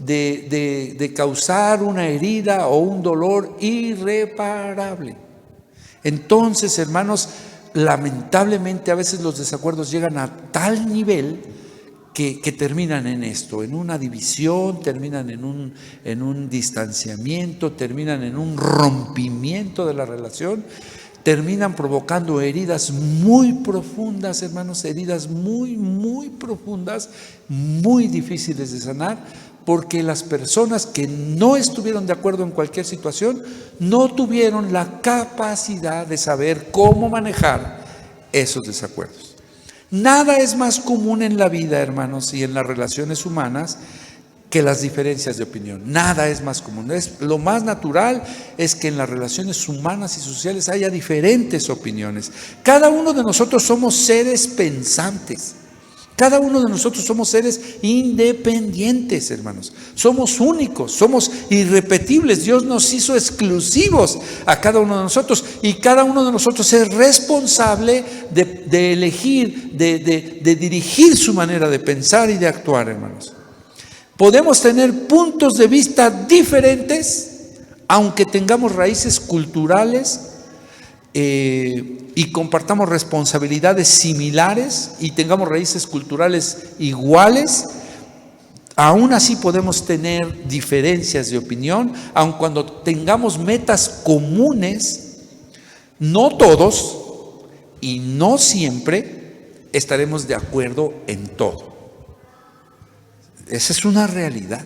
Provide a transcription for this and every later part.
de causar una herida o un dolor irreparable. Entonces, hermanos, lamentablemente a veces los desacuerdos llegan a tal nivel que terminan en esto, en una división, terminan en un distanciamiento, terminan en un rompimiento de la relación, terminan provocando heridas muy profundas, hermanos, heridas muy, muy profundas, muy difíciles de sanar, porque las personas que no estuvieron de acuerdo en cualquier situación no tuvieron la capacidad de saber cómo manejar esos desacuerdos. Nada es más común en la vida, hermanos, y en las relaciones humanas que las diferencias de opinión. Nada es más común. Lo más natural es que en las relaciones humanas y sociales haya diferentes opiniones. Cada uno de nosotros somos seres pensantes. Cada uno de nosotros somos seres independientes, hermanos. Somos únicos, somos irrepetibles. Dios nos hizo exclusivos a cada uno de nosotros, y cada uno de nosotros es responsable de elegir, de dirigir su manera de pensar y de actuar, hermanos. Podemos tener puntos de vista diferentes, aunque tengamos raíces culturales y compartamos responsabilidades similares y tengamos raíces culturales iguales. Aún así podemos tener diferencias de opinión, aun cuando tengamos metas comunes. No todos y no siempre estaremos de acuerdo en todo. Esa es una realidad.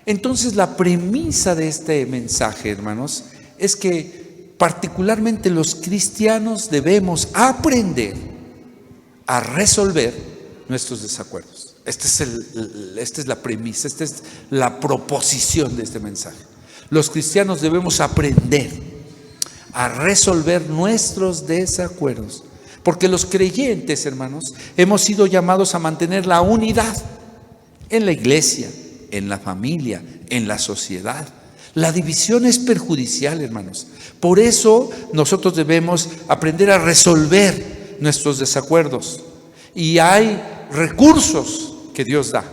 Entonces, la premisa de este mensaje, hermanos, es que particularmente los cristianos debemos aprender a resolver nuestros desacuerdos. Esta es la premisa, esta es la proposición de este mensaje. Los cristianos debemos aprender a resolver nuestros desacuerdos, porque los creyentes, hermanos, hemos sido llamados a mantener la unidad en la iglesia, en la familia, en la sociedad. La división es perjudicial, hermanos. Por eso nosotros debemos aprender a resolver nuestros desacuerdos. Y hay recursos que Dios da.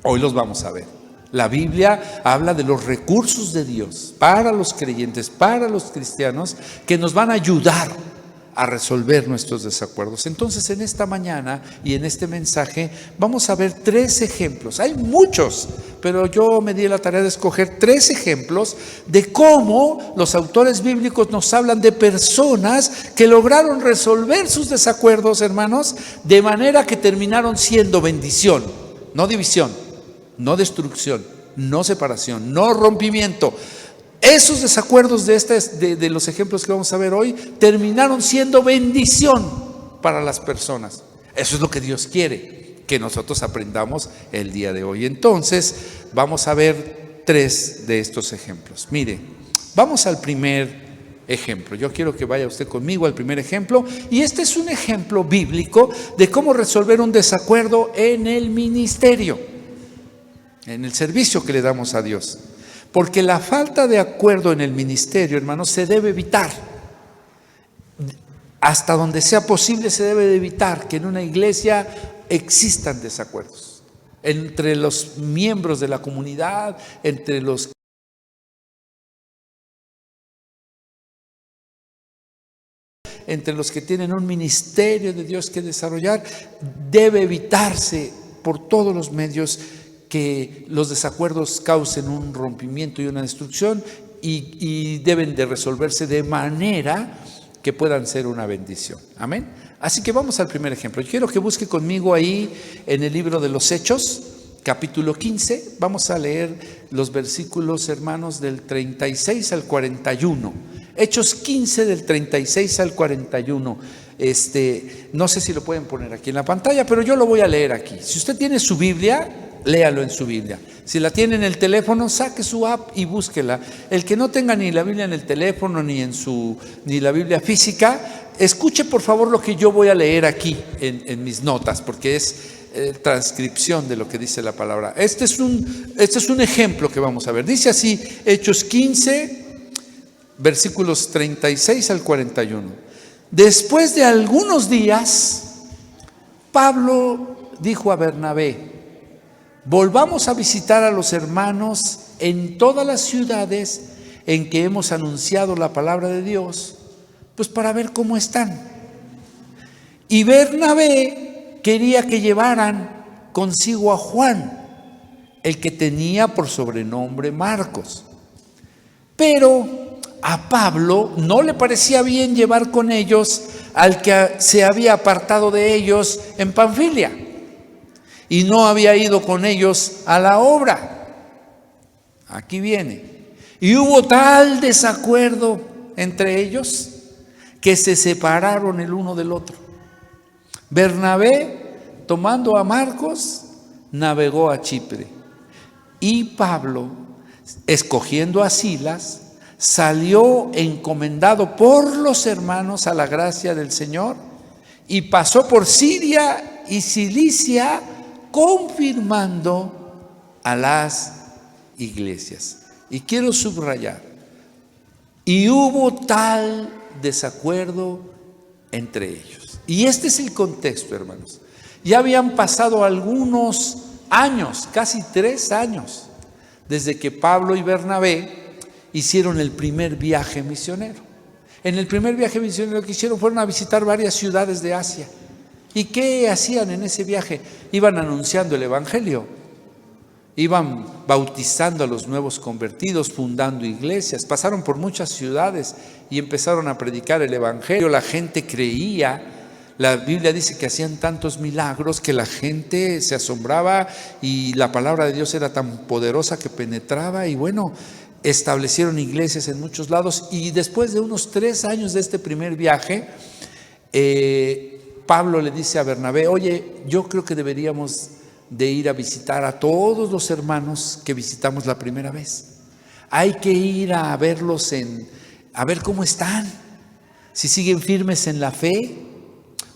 Hoy los vamos a ver. La Biblia habla de los recursos de Dios para los creyentes, para los cristianos, que nos van a ayudar a resolver nuestros desacuerdos. Entonces, en esta mañana y en este mensaje vamos a ver 3 ejemplos. Hay muchos, pero yo me di la tarea de escoger 3 ejemplos de cómo los autores bíblicos nos hablan de personas que lograron resolver sus desacuerdos, hermanos, de manera que terminaron siendo bendición, no división, no destrucción, no separación, no rompimiento. Esos desacuerdos de los ejemplos que vamos a ver hoy terminaron siendo bendición para las personas. Eso es lo que Dios quiere que nosotros aprendamos el día de hoy. Entonces, vamos a ver 3 de estos ejemplos. Mire, vamos al primer ejemplo. Yo quiero que vaya usted conmigo al primer ejemplo. Y este es un ejemplo bíblico de cómo resolver un desacuerdo en el ministerio, en el servicio que le damos a Dios. Porque la falta de acuerdo en el ministerio, hermanos, se debe evitar. Hasta donde sea posible se debe de evitar que en una iglesia existan desacuerdos entre los miembros de la comunidad, entre los que tienen un ministerio de Dios que desarrollar. Debe evitarse por todos los medios que los desacuerdos causen un rompimiento y una destrucción, y deben de resolverse de manera que puedan ser una bendición. Amén. Así que vamos al primer ejemplo. Yo quiero que busque conmigo ahí en el libro de los Hechos, capítulo 15. Vamos a leer los versículos, hermanos, del 36 al 41. Hechos 15, del 36 al 41. No sé si lo pueden poner aquí en la pantalla, pero yo lo voy a leer aquí. Si usted tiene su Biblia, léalo en su Biblia. Si la tiene en el teléfono, saque su app y búsquela. El que no tenga ni la Biblia en el teléfono ni la Biblia física, escuche por favor lo que yo voy a leer aquí en mis notas, porque es transcripción de lo que dice la palabra. Este es un ejemplo que vamos a ver. Dice así, Hechos 15, versículos 36 al 41. Después de algunos días, Pablo dijo a Bernabé: volvamos a visitar a los hermanos en todas las ciudades en que hemos anunciado la palabra de Dios, pues para ver cómo están. Y Bernabé quería que llevaran consigo a Juan, el que tenía por sobrenombre Marcos. Pero a Pablo no le parecía bien llevar con ellos al que se había apartado de ellos en Panfilia y no había ido con ellos a la obra. Aquí viene. Y hubo tal desacuerdo entre ellos que se separaron el uno del otro. Bernabé, tomando a Marcos, navegó a Chipre. Y Pablo, escogiendo a Silas, salió encomendado por los hermanos a la gracia del Señor y pasó por Siria y Cilicia, confirmando a las iglesias. Y quiero subrayar, y hubo tal desacuerdo entre ellos. Y este es el contexto, hermanos. Ya habían pasado algunos años, casi 3 años, desde que Pablo y Bernabé hicieron el primer viaje misionero. En el primer viaje misionero que hicieron fueron a visitar varias ciudades de Asia. ¿Y qué hacían en ese viaje? Iban anunciando el evangelio. Iban bautizando a los nuevos convertidos, fundando iglesias, pasaron por muchas ciudades y empezaron a predicar el evangelio. La gente creía, la Biblia dice que hacían tantos milagros que la gente se asombraba y la palabra de Dios era tan poderosa que penetraba y bueno, establecieron iglesias en muchos lados. Y después de unos 3 años de este primer viaje, Pablo le dice a Bernabé: oye, yo creo que deberíamos de ir a visitar a todos los hermanos que visitamos la primera vez. Hay que ir a verlos, a ver cómo están, si siguen firmes en la fe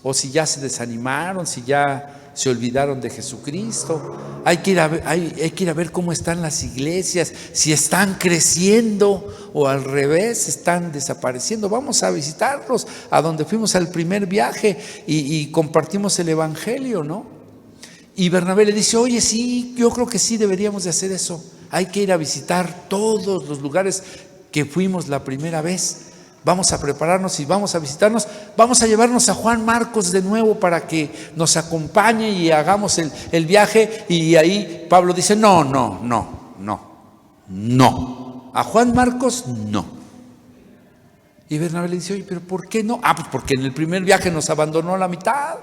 o si ya se desanimaron, si ya se olvidaron de Jesucristo. Hay que ir a ver cómo están las iglesias, si están creciendo o al revés, están desapareciendo. Vamos a visitarlos a donde fuimos al primer viaje y compartimos el evangelio, ¿no? Y Bernabé le dice: oye, sí, yo creo que sí deberíamos de hacer eso. Hay que ir a visitar todos los lugares que fuimos la primera vez. Vamos a prepararnos y vamos a visitarnos. Vamos a llevarnos a Juan Marcos de nuevo para que nos acompañe y hagamos el viaje. Y ahí Pablo dice: no. A Juan Marcos no. Y Bernabé le dice: oye, ¿pero por qué no? Pues porque en el primer viaje nos abandonó a la mitad.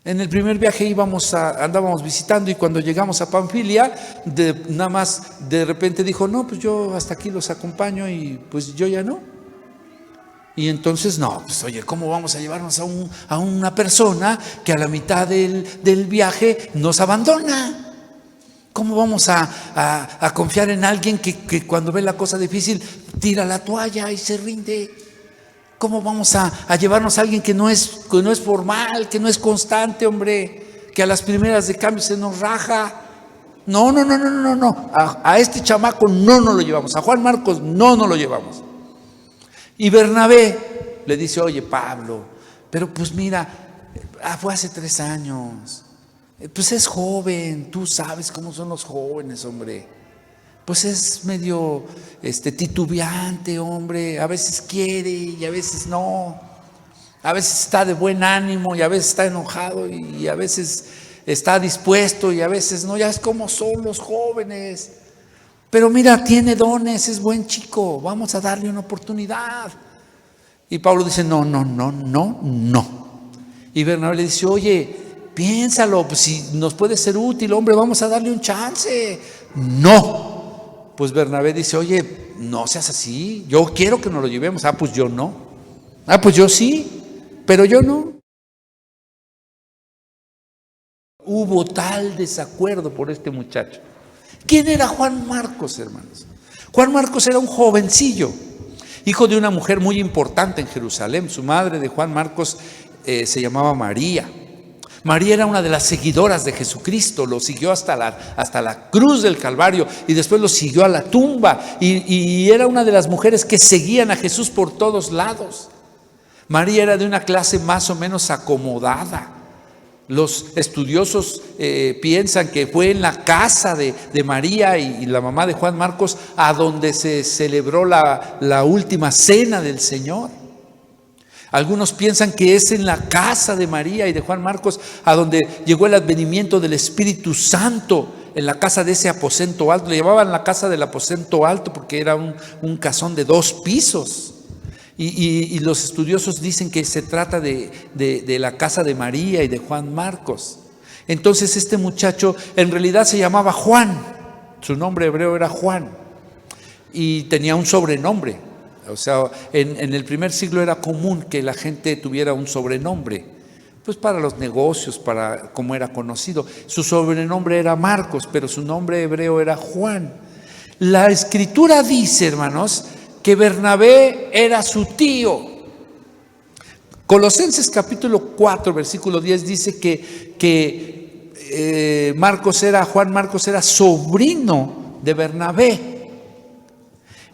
En el primer viaje andábamos visitando y cuando llegamos a Panfilia, nada más de repente dijo: no, pues yo hasta aquí los acompaño y pues yo ya no. Y entonces, no, pues oye, ¿cómo vamos a llevarnos a una persona que a la mitad del viaje nos abandona? ¿Cómo vamos a confiar en alguien que cuando ve la cosa difícil tira la toalla y se rinde? ¿Cómo vamos a llevarnos a alguien que no es formal, que no es constante, hombre, que a las primeras de cambio se nos raja? No. A este chamaco no nos lo llevamos. A Juan Marcos no nos lo llevamos. Y Bernabé le dice: oye, Pablo, pero pues mira, fue hace 3 años. Pues es joven, tú sabes cómo son los jóvenes, hombre. Pues es medio titubeante, hombre. A veces quiere y a veces no. A veces está de buen ánimo y a veces está enojado y a veces está dispuesto y a veces no. Ya es como son los jóvenes. Pero mira, tiene dones, es buen chico. Vamos a darle una oportunidad. Y Pablo dice: no. Y Bernabé le dice: oye, piénsalo, pues si nos puede ser útil, hombre, vamos a darle un chance. No. Pues Bernabé dice: oye, no seas así, yo quiero que nos lo llevemos. Pues yo no. Pues yo sí, pero yo no. Hubo tal desacuerdo por este muchacho. ¿Quién era Juan Marcos, hermanos? Juan Marcos era un jovencillo, hijo de una mujer muy importante en Jerusalén. Su madre de Juan Marcos se llamaba María. María era una de las seguidoras de Jesucristo, lo siguió hasta la cruz del Calvario y después lo siguió a la tumba y era una de las mujeres que seguían a Jesús por todos lados. María era de una clase más o menos acomodada, Los estudiosos piensan que fue en la casa de María y la mamá de Juan Marcos a donde se celebró la última cena del Señor. Algunos piensan que es en la casa de María y de Juan Marcos a donde llegó el advenimiento del Espíritu Santo, en la casa de ese aposento alto. Le llamaban la casa del aposento alto porque era un casón de 2 pisos. Y los estudiosos dicen que se trata de la casa de María y de Juan Marcos. Entonces este muchacho en realidad se llamaba Juan, su nombre hebreo era Juan y tenía un sobrenombre. O sea, en el primer siglo era común que la gente tuviera un sobrenombre, pues para los negocios, para como era conocido. Su sobrenombre era Marcos, pero su nombre hebreo era Juan. La Escritura dice, hermanos, que Bernabé era su tío. Colosenses capítulo 4, versículo 10 dice que Juan Marcos era sobrino de Bernabé.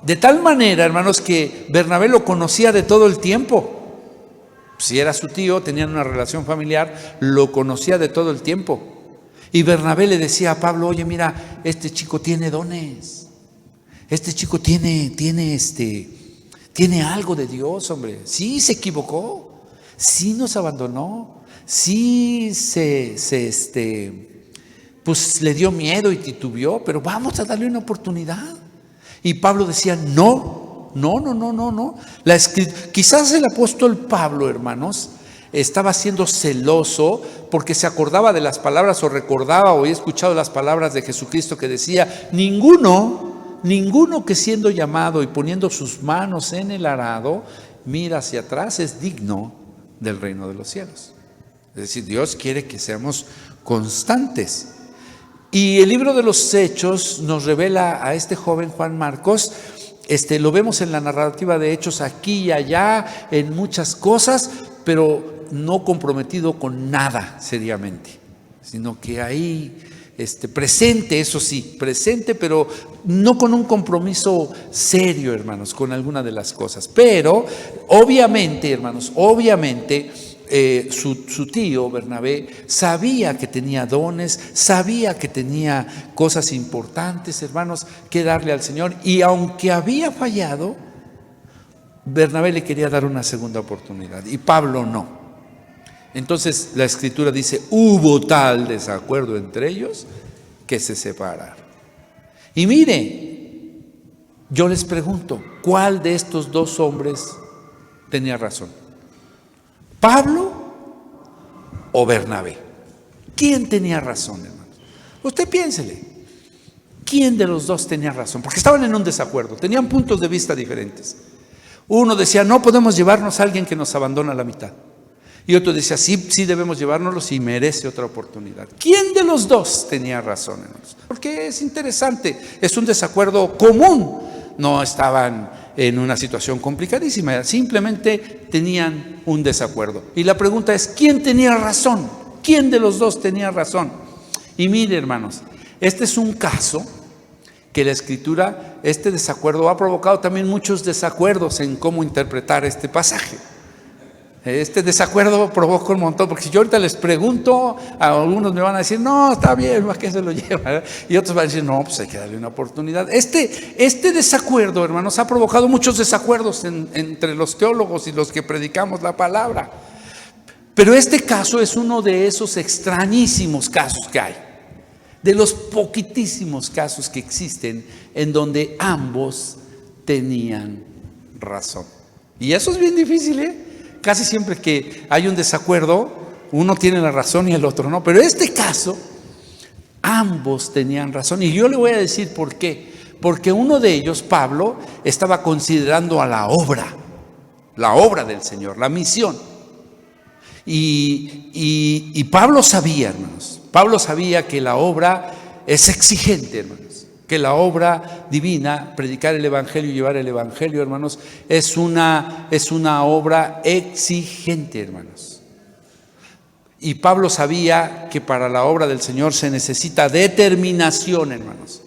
De tal manera, hermanos, que Bernabé lo conocía de todo el tiempo. Si era su tío, tenían una relación familiar, lo conocía de todo el tiempo. Y Bernabé le decía a Pablo: oye, mira, este chico tiene dones. Este chico tiene algo de Dios, hombre. Sí se equivocó, sí nos abandonó, sí pues le dio miedo y titubeó, pero vamos a darle una oportunidad. Y Pablo decía: no. Quizás el apóstol Pablo, hermanos, estaba siendo celoso porque se acordaba de las palabras, o recordaba o había escuchado las palabras de Jesucristo que decía: ninguno que siendo llamado y poniendo sus manos en el arado mira hacia atrás es digno del reino de los cielos. Es decir, Dios quiere que seamos constantes. Y el libro de los Hechos nos revela a este joven Juan Marcos. Lo vemos en la narrativa de Hechos aquí y allá, en muchas cosas, pero no comprometido con nada seriamente, sino que ahí presente, eso sí, presente, pero no con un compromiso serio, hermanos, con alguna de las cosas. Pero obviamente, hermanos, su tío Bernabé sabía que tenía dones, sabía que tenía cosas importantes, hermanos, que darle al Señor. Y aunque había fallado, Bernabé le quería dar una segunda oportunidad y Pablo no. Entonces la Escritura dice: hubo tal desacuerdo entre ellos que se separaron. Y mire, yo les pregunto, ¿cuál de estos 2 hombres tenía razón? ¿Pablo o Bernabé? ¿Quién tenía razón, hermanos? Usted piénsele, ¿quién de los 2 tenía razón? Porque estaban en un desacuerdo, tenían puntos de vista diferentes. Uno decía: no podemos llevarnos a alguien que nos abandona a la mitad. Y otro decía: sí debemos llevárnoslo y merece otra oportunidad. ¿Quién de los 2 tenía razón, hermanos? Porque es interesante, es un desacuerdo común. No estaban en una situación complicadísima, simplemente tenían un desacuerdo. Y la pregunta es: ¿quién tenía razón? ¿Quién de los 2 tenía razón? Y mire, hermanos, este es un caso que la Escritura, este desacuerdo ha provocado también muchos desacuerdos en cómo interpretar este pasaje. Este desacuerdo provoca un montón, porque si yo ahorita les pregunto, a algunos me van a decir: no, está bien, ¿para qué se lo lleva? Y otros van a decir: no, pues hay que darle una oportunidad. Este desacuerdo, hermanos, ha provocado muchos desacuerdos entre los teólogos y los que predicamos la palabra. Pero este caso es uno de esos extrañísimos casos que hay, de los poquitísimos casos que existen en donde ambos tenían razón. Y eso es bien difícil, ¿eh? Casi siempre que hay un desacuerdo, uno tiene la razón y el otro no. Pero en este caso, ambos tenían razón. Y yo le voy a decir por qué. Porque uno de ellos, Pablo, estaba considerando a la obra del Señor, la misión. Y Pablo sabía, hermanos, que la obra es exigente, hermanos. Que la obra divina, predicar el Evangelio y llevar el Evangelio, hermanos, es una obra exigente, hermanos. Y Pablo sabía que para la obra del Señor se necesita determinación, hermanos.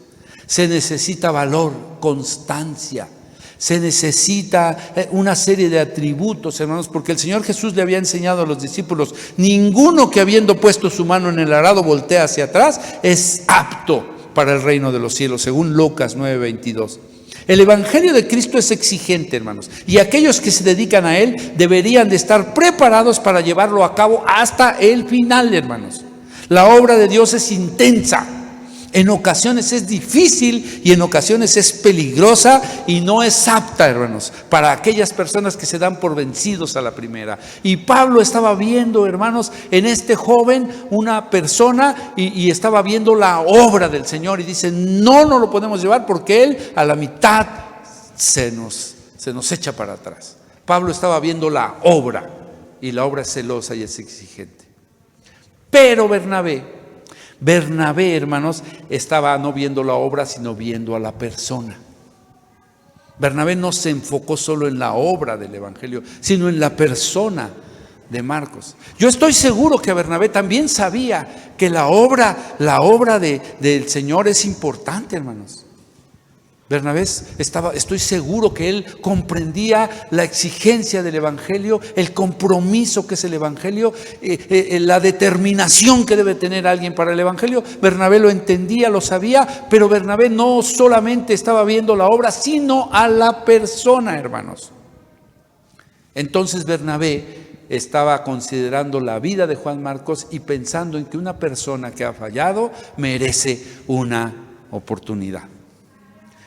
Se necesita valor, constancia. Se necesita una serie de atributos, hermanos, porque el Señor Jesús le había enseñado a los discípulos: ninguno que habiendo puesto su mano en el arado voltea hacia atrás es apto para el reino de los cielos, según Lucas 9:22. El Evangelio de Cristo es exigente, hermanos, y aquellos que se dedican a él deberían de estar preparados para llevarlo a cabo hasta el final, hermanos. La obra de Dios es intensa. En ocasiones es difícil y en ocasiones es peligrosa y no es apta, hermanos, para aquellas personas que se dan por vencidos a la primera. Y Pablo estaba viendo, hermanos, en este joven una persona y estaba viendo la obra del Señor y dice: no lo podemos llevar porque él a la mitad se nos echa para atrás. Pablo estaba viendo la obra y la obra es celosa y es exigente. Pero Bernabé, hermanos, estaba no viendo la obra, sino viendo a la persona. Bernabé no se enfocó solo en la obra del Evangelio, sino en la persona de Marcos. Yo estoy seguro que Bernabé también sabía que la obra del Señor es importante, hermanos. Bernabé estoy seguro que él comprendía la exigencia del Evangelio, el compromiso que es el Evangelio, la determinación que debe tener alguien para el Evangelio. Bernabé lo entendía, lo sabía, pero Bernabé no solamente estaba viendo la obra, sino a la persona, hermanos. Entonces Bernabé estaba considerando la vida de Juan Marcos y pensando en que una persona que ha fallado merece una oportunidad.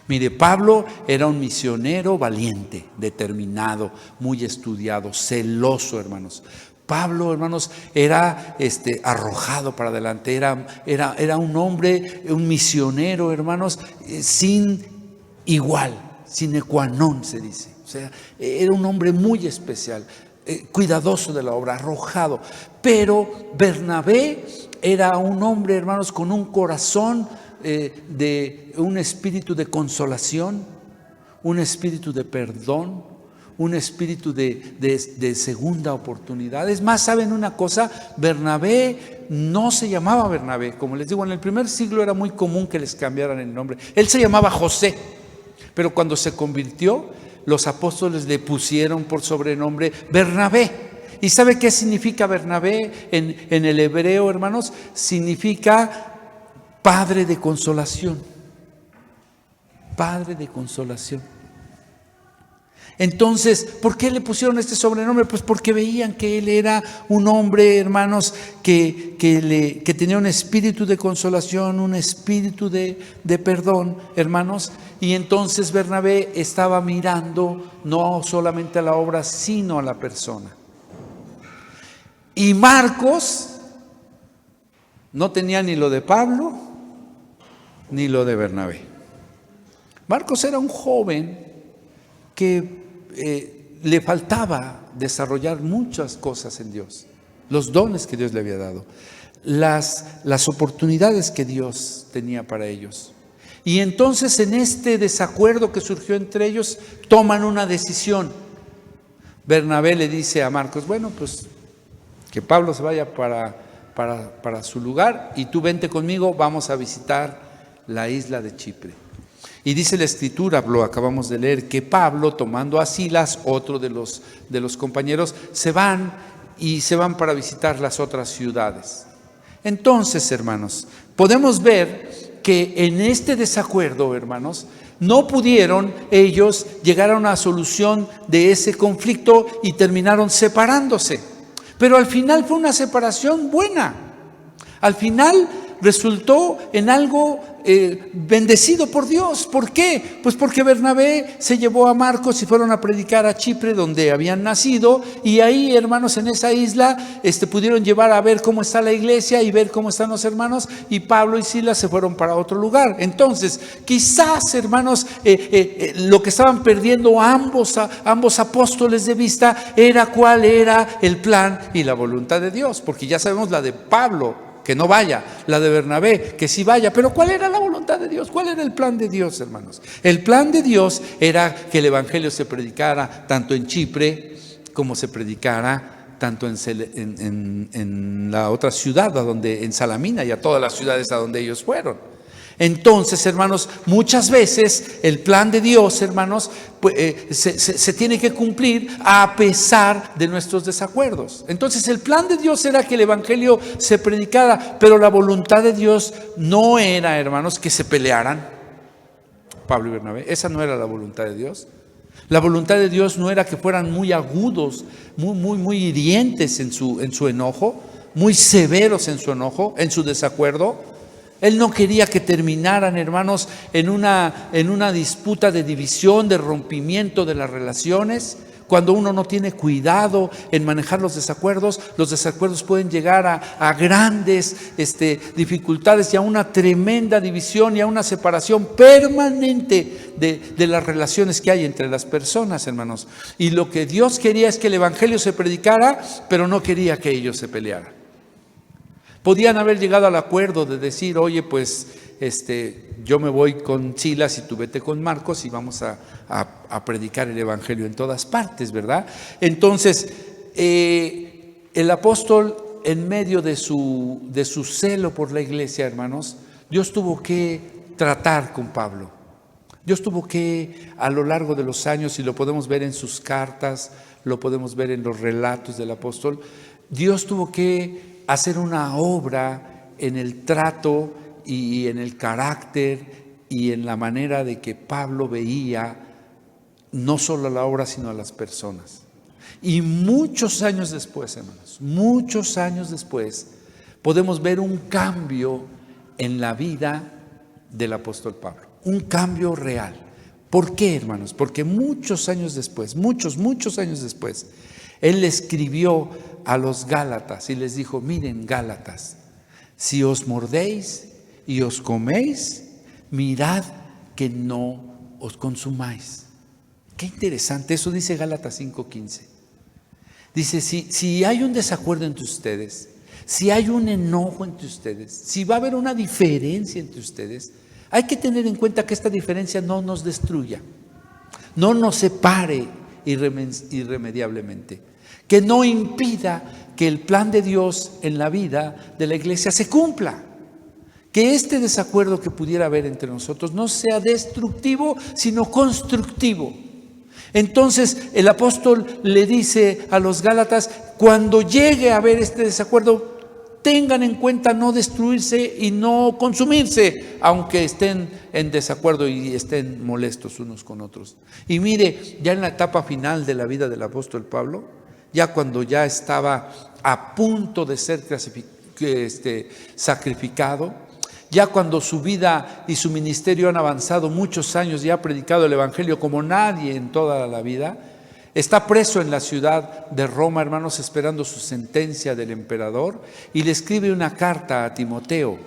Mire, Pablo era un misionero valiente, determinado, muy estudiado, celoso, hermanos. Pablo, hermanos, era arrojado para adelante, era un hombre, un misionero, hermanos, sin igual, sine qua non se dice. O sea, era un hombre muy especial, cuidadoso de la obra, arrojado. Pero Bernabé era un hombre, hermanos, con un corazón de un espíritu de consolación, un espíritu de perdón, un espíritu de segunda oportunidad. Es más, ¿saben una cosa? Bernabé no se llamaba Bernabé. Como les digo, en el primer siglo era muy común que les cambiaran el nombre. Él se llamaba José, pero cuando se convirtió, los apóstoles le pusieron por sobrenombre Bernabé. ¿Y sabe qué significa Bernabé en el hebreo, hermanos? Significa Padre de consolación. Padre de consolación. Entonces, ¿por qué le pusieron este sobrenombre? Pues porque veían que él era un hombre, hermanos, que tenía un espíritu de consolación, un espíritu de perdón, hermanos. Y entonces Bernabé estaba mirando no solamente a la obra, sino a la persona. Y Marcos no tenía ni lo de Pablo ni lo de Bernabé. Marcos era un joven que le faltaba desarrollar muchas cosas en Dios, los dones que Dios le había dado, las oportunidades que Dios tenía para ellos. Y entonces, en este desacuerdo que surgió entre ellos, toman una decisión. Bernabé le dice a Marcos: bueno, pues que Pablo se vaya para su lugar y tú vente conmigo, vamos a visitar la isla de Chipre. Y dice la Escritura, lo acabamos de leer, que Pablo, tomando a Silas, otro de los compañeros, se van para visitar las otras ciudades. Entonces, hermanos, podemos ver que en este desacuerdo, hermanos, no pudieron ellos llegar a una solución de ese conflicto y terminaron separándose. Pero al final fue una separación buena. Al final resultó en algo bendecido por Dios. ¿Por qué? Pues porque Bernabé se llevó a Marcos y fueron a predicar a Chipre, donde habían nacido, y ahí, hermanos, en esa isla pudieron llevar a ver cómo está la iglesia y ver cómo están los hermanos, y Pablo y Silas se fueron para otro lugar. Entonces, quizás, hermanos, lo que estaban perdiendo ambos apóstoles de vista era cuál era el plan y la voluntad de Dios, porque ya sabemos la de Pablo, que no vaya, la de Bernabé, que sí vaya. Pero ¿cuál era la voluntad de Dios? ¿Cuál era el plan de Dios, hermanos? El plan de Dios era que el Evangelio se predicara tanto en Chipre como se predicara tanto en la otra ciudad, en Salamina, y a todas las ciudades a donde ellos fueron. Entonces, hermanos, muchas veces el plan de Dios, hermanos, se tiene que cumplir a pesar de nuestros desacuerdos. Entonces, el plan de Dios era que el evangelio se predicara, pero la voluntad de Dios no era, hermanos, que se pelearan. Pablo y Bernabé, esa no era la voluntad de Dios. La voluntad de Dios no era que fueran muy agudos, muy hirientes en su enojo, muy severos en su enojo, en su desacuerdo. Él no quería que terminaran, hermanos, en una disputa de división, de rompimiento de las relaciones. Cuando uno no tiene cuidado en manejar los desacuerdos pueden llegar a grandes dificultades y a una tremenda división y a una separación permanente de las relaciones que hay entre las personas, hermanos. Y lo que Dios quería es que el evangelio se predicara, pero no quería que ellos se pelearan. Podían haber llegado al acuerdo de decir, oye, pues yo me voy con Silas y tú vete con Marcos y vamos a predicar el evangelio en todas partes, ¿verdad? Entonces, el apóstol, en medio de su celo por la iglesia, hermanos, Dios tuvo que tratar con Pablo. Dios tuvo que, a lo largo de los años, y lo podemos ver en sus cartas, lo podemos ver en los relatos del apóstol, Dios tuvo que hacer una obra en el trato y en el carácter y en la manera de que Pablo veía no solo a la obra sino a las personas. Y muchos años después, hermanos, muchos años después, podemos ver un cambio en la vida del apóstol Pablo, un cambio real. ¿Por qué, hermanos? Porque muchos años después, muchos años después, él le escribió a los Gálatas y les dijo, miren, Gálatas, si os mordéis y os coméis, mirad que no os consumáis. Qué interesante, eso dice Gálatas 5:15. Dice, si hay un desacuerdo entre ustedes, si hay un enojo entre ustedes, si va a haber una diferencia entre ustedes, hay que tener en cuenta que esta diferencia no nos destruya, no nos separe irremediablemente, que no impida que el plan de Dios en la vida de la iglesia se cumpla. Que este desacuerdo que pudiera haber entre nosotros no sea destructivo, sino constructivo. Entonces el apóstol le dice a los Gálatas, cuando llegue a haber este desacuerdo, tengan en cuenta no destruirse y no consumirse, aunque estén en desacuerdo y estén molestos unos con otros. Y mire, ya en la etapa final de la vida del apóstol Pablo, ya cuando ya estaba a punto de ser sacrificado, ya cuando su vida y su ministerio han avanzado muchos años y ha predicado el evangelio como nadie en toda la vida, está preso en la ciudad de Roma, hermanos, esperando su sentencia del emperador, y le escribe una carta a Timoteo.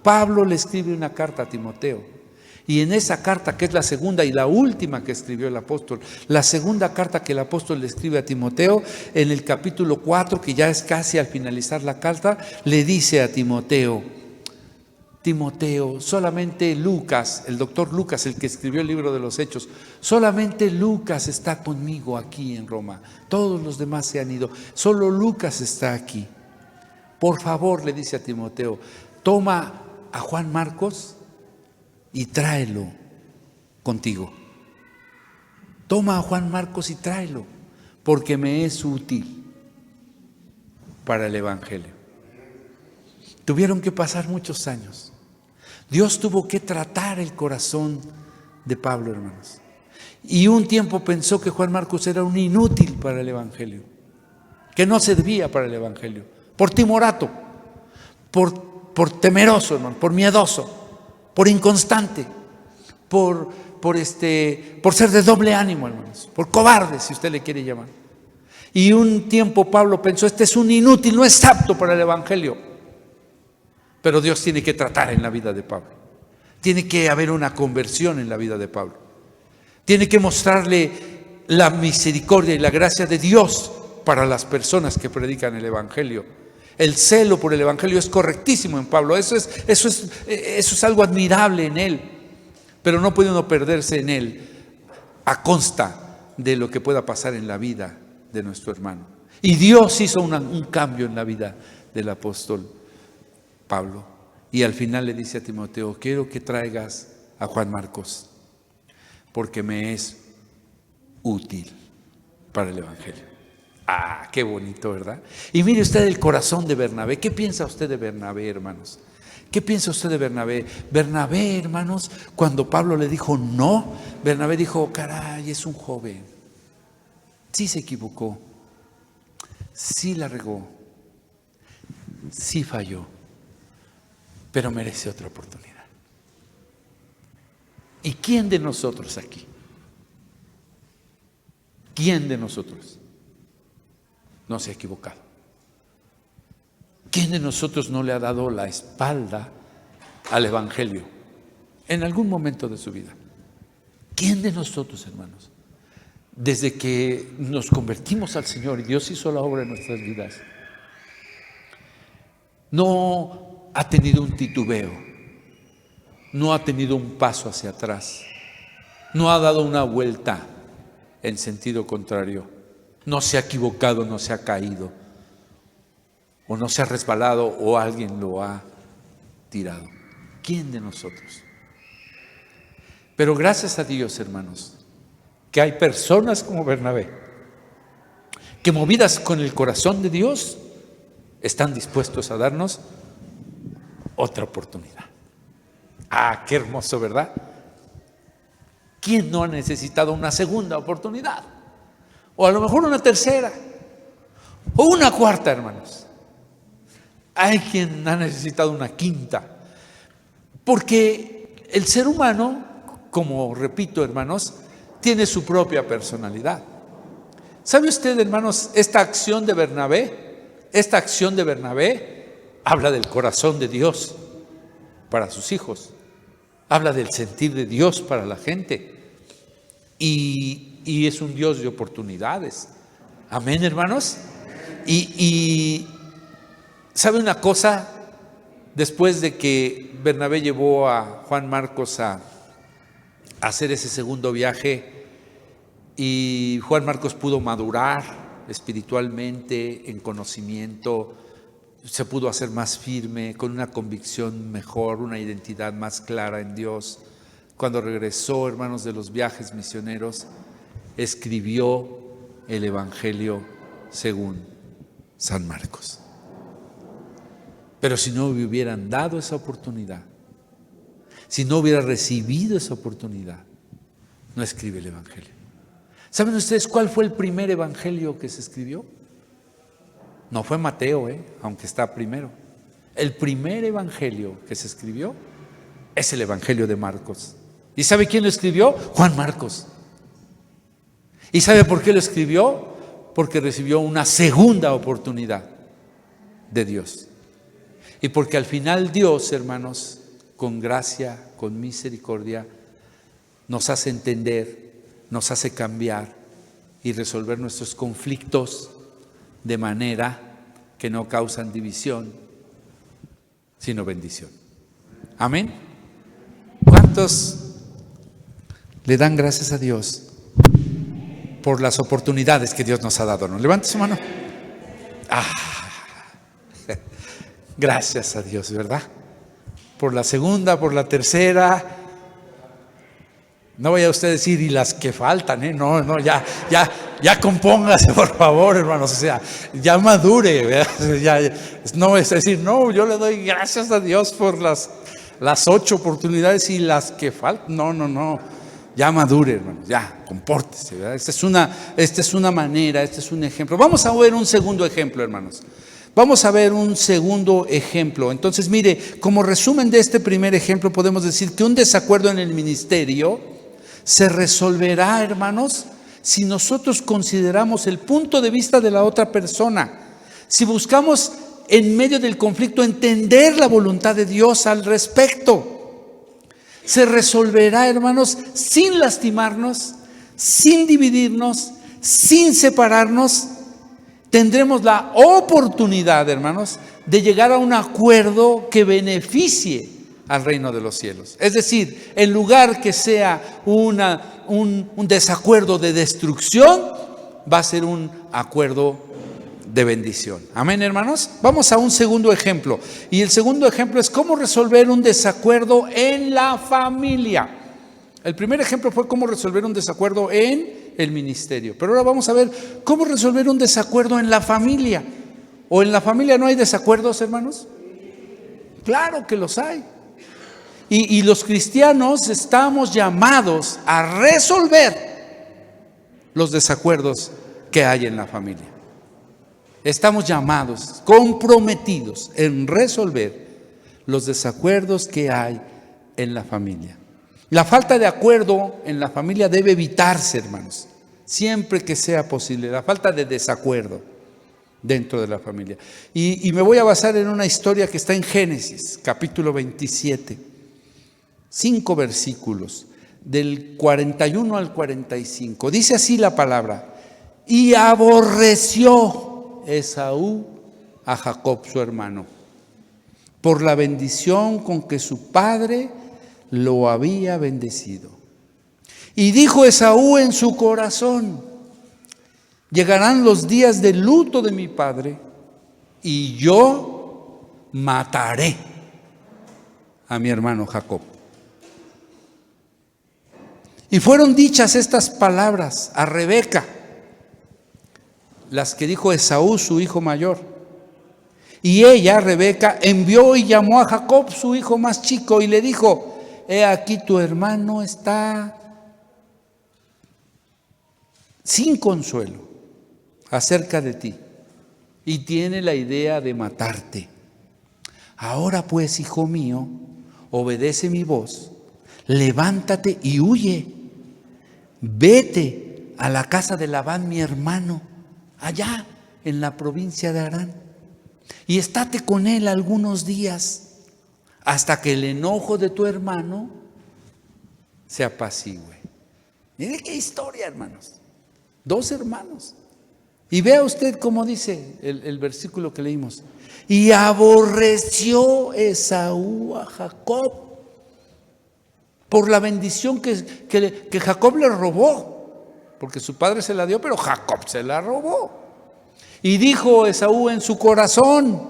Pablo le escribe una carta a Timoteo. Y en esa carta, que es la segunda y la última que escribió el apóstol, la segunda carta que el apóstol le escribe a Timoteo, en el capítulo 4, que ya es casi al finalizar la carta, le dice a Timoteo, solamente Lucas, el doctor Lucas, el que escribió el libro de los Hechos, solamente Lucas está conmigo aquí en Roma. Todos los demás se han ido, solo Lucas está aquí. Por favor, le dice a Timoteo, toma a Juan Marcos y tráelo contigo. Toma a Juan Marcos y tráelo, porque me es útil para el evangelio. Tuvieron que pasar muchos años. Dios tuvo que tratar el corazón de Pablo, hermanos. Y un tiempo pensó que Juan Marcos era un inútil para el evangelio, que no servía para el evangelio, por timorato, por temeroso, hermano, por miedoso, por inconstante, por ser de doble ánimo, hermanos, por cobarde, si usted le quiere llamar. Y un tiempo Pablo pensó, este es un inútil, no es apto para el evangelio. Pero Dios tiene que tratar en la vida de Pablo. Tiene que haber una conversión en la vida de Pablo. Tiene que mostrarle la misericordia y la gracia de Dios para las personas que predican el evangelio. El celo por el evangelio es correctísimo en Pablo. Eso es algo admirable en él. Pero no puede uno perderse en él a consta de lo que pueda pasar en la vida de nuestro hermano. Y Dios hizo un cambio en la vida del apóstol Pablo. Y al final le dice a Timoteo: quiero que traigas a Juan Marcos, porque me es útil para el Evangelio. Ah, qué bonito, ¿verdad? Y mire usted el corazón de Bernabé. ¿Qué piensa usted de Bernabé, hermanos? ¿Qué piensa usted de Bernabé? Bernabé, hermanos, cuando Pablo le dijo no, Bernabé dijo: caray, es un joven. Sí se equivocó, sí la regó, sí falló, pero merece otra oportunidad. ¿Y quién de nosotros aquí? ¿Quién de nosotros no se ha equivocado? ¿Quién de nosotros no le ha dado la espalda al Evangelio en algún momento de su vida? ¿Quién de nosotros, hermanos, desde que nos convertimos al Señor y Dios hizo la obra en nuestras vidas, no ha tenido un titubeo, no ha tenido un paso hacia atrás, no ha dado una vuelta en sentido contrario, no se ha equivocado, no se ha caído, o no se ha resbalado, o alguien lo ha tirado? ¿Quién de nosotros? Pero gracias a Dios, hermanos, que hay personas como Bernabé, que movidas con el corazón de Dios, están dispuestos a darnos otra oportunidad. Ah, qué hermoso, ¿verdad? ¿Quién no ha necesitado una segunda oportunidad? O a lo mejor una tercera, o una cuarta, hermanos. Hay quien ha necesitado una quinta, porque el ser humano, como repito, hermanos, tiene su propia personalidad. ¿Sabe usted, hermanos, esta acción de Bernabé habla del corazón de Dios para sus hijos, habla del sentir de Dios para la gente, y es un Dios de oportunidades. Amén, hermanos. Y ¿sabe una cosa? Después de que Bernabé llevó a Juan Marcos a hacer ese segundo viaje, y Juan Marcos pudo madurar espiritualmente, en conocimiento, se pudo hacer más firme, con una convicción mejor, una identidad más clara en Dios. Cuando regresó, hermanos, de los viajes misioneros, escribió el Evangelio según San Marcos. Pero si no me hubieran dado esa oportunidad, si no hubiera recibido esa oportunidad, no escribe el Evangelio. ¿Saben ustedes cuál fue el primer Evangelio que se escribió? No fue Mateo, aunque está primero. El primer Evangelio que se escribió es el Evangelio de Marcos. ¿Y sabe quién lo escribió? Juan Marcos. ¿Y sabe por qué lo escribió? Porque recibió una segunda oportunidad de Dios. Y porque al final Dios, hermanos, con gracia, con misericordia, nos hace entender, nos hace cambiar y resolver nuestros conflictos de manera que no causan división, sino bendición. Amén. ¿Cuántos le dan gracias a Dios por las oportunidades que Dios nos ha dado? ¿No? Levante su mano. Gracias a Dios, ¿verdad? Por la segunda, por la tercera. No vaya usted a decir, y las que faltan, No, ya compóngase, por favor, hermanos. O sea, ya madure, ¿verdad? Ya, no es decir, no, yo le doy gracias a Dios por las 8 oportunidades y las que faltan. No. Ya madure, hermanos, ya, compórtese, ¿verdad? Esta es una manera, este es un ejemplo. Vamos a ver un segundo ejemplo, hermanos. Vamos a ver un segundo ejemplo. Entonces, mire, como resumen de este primer ejemplo, podemos decir que un desacuerdo en el ministerio se resolverá, hermanos, si nosotros consideramos el punto de vista de la otra persona, si buscamos en medio del conflicto entender la voluntad de Dios al respecto. Se resolverá, hermanos, sin lastimarnos, sin dividirnos, sin separarnos. Tendremos la oportunidad, hermanos, de llegar a un acuerdo que beneficie al reino de los cielos. Es decir, en lugar que sea un desacuerdo de destrucción, va a ser un acuerdo de bendición. Amén, hermanos. Vamos a un segundo ejemplo. Y el segundo ejemplo es cómo resolver un desacuerdo en la familia. El primer ejemplo fue cómo resolver un desacuerdo en el ministerio. Pero ahora vamos a ver cómo resolver un desacuerdo en la familia. ¿O en la familia no hay desacuerdos, hermanos? Claro que los hay. Y los cristianos estamos llamados a resolver los desacuerdos que hay en la familia. Estamos llamados, comprometidos en resolver los desacuerdos que hay en la familia. La falta de acuerdo en la familia debe evitarse, hermanos, siempre que sea posible. La falta de desacuerdo dentro de la familia. Y me voy a basar en una historia que está en Génesis, capítulo 27. 5 versículos, del 41 al 45. Dice así la palabra: y aborreció Esaú a Jacob su hermano, por la bendición con que su padre lo había bendecido. Y dijo Esaú en su corazón: llegarán los días de luto de mi padre, y yo mataré a mi hermano Jacob. Y fueron dichas estas palabras a Rebeca, las que dijo Esaú, su hijo mayor. Y ella, Rebeca, envió y llamó a Jacob, su hijo más chico, y le dijo: he aquí tu hermano está sin consuelo acerca de ti, y tiene la idea de matarte. Ahora pues, hijo mío, obedece mi voz, levántate y huye. Vete a la casa de Labán, mi hermano, allá en la provincia de Harán, y estate con él algunos días, hasta que el enojo de tu hermano se apacigüe. Mire qué historia, hermanos. 2 hermanos. Y vea usted cómo dice el versículo que leímos: y aborreció Esaú a Jacob por la bendición que Jacob le robó, porque su padre se la dio, pero Jacob se la robó. Y dijo Esaú en su corazón: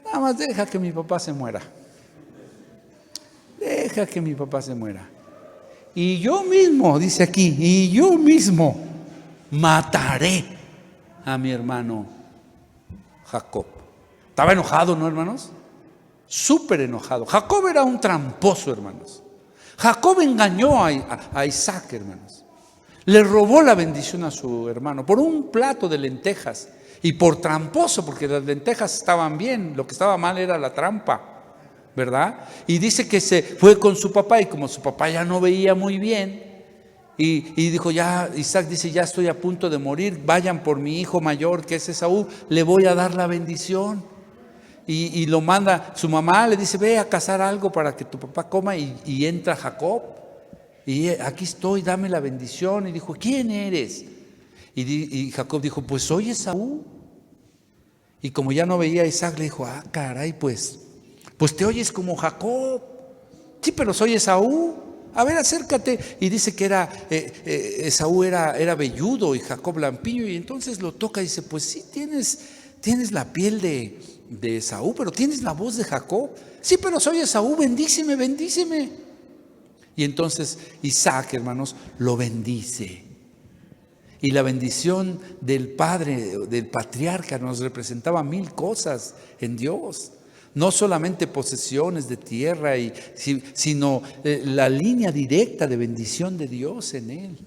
nada más deja que mi papá se muera. Deja que mi papá se muera. Y yo mismo, dice aquí, y yo mismo mataré a mi hermano Jacob. Estaba enojado, ¿no, hermanos? Súper enojado. Jacob era un tramposo, hermanos. Jacob engañó a Isaac, hermanos. Le robó la bendición a su hermano por un plato de lentejas. Y por tramposo, porque las lentejas estaban bien, lo que estaba mal era la trampa, ¿verdad? Y dice que se fue con su papá, y como su papá ya no veía muy bien, y dijo, ya, Isaac dice: ya estoy a punto de morir, vayan por mi hijo mayor, que es Esaú, le voy a dar la bendición. Y lo manda, su mamá le dice: ve a cazar algo para que tu papá coma, y entra Jacob, y aquí estoy, dame la bendición. Y dijo: ¿quién eres? Y Jacob dijo: pues soy Esaú. Y como ya no veía a Isaac, le dijo: ah, caray, pues te oyes como Jacob. Sí, pero soy Esaú. A ver, acércate. Y dice que Esaú era velludo y Jacob lampiño. Y entonces lo toca y dice: pues sí, tienes la piel de Esaú, pero tienes la voz de Jacob. Sí, pero soy Esaú, bendíceme, bendíceme. Y entonces Isaac, hermanos, lo bendice. Y la bendición del padre, del patriarca, nos representaba 1000 cosas en Dios. No solamente posesiones de tierra, sino la línea directa de bendición de Dios en él.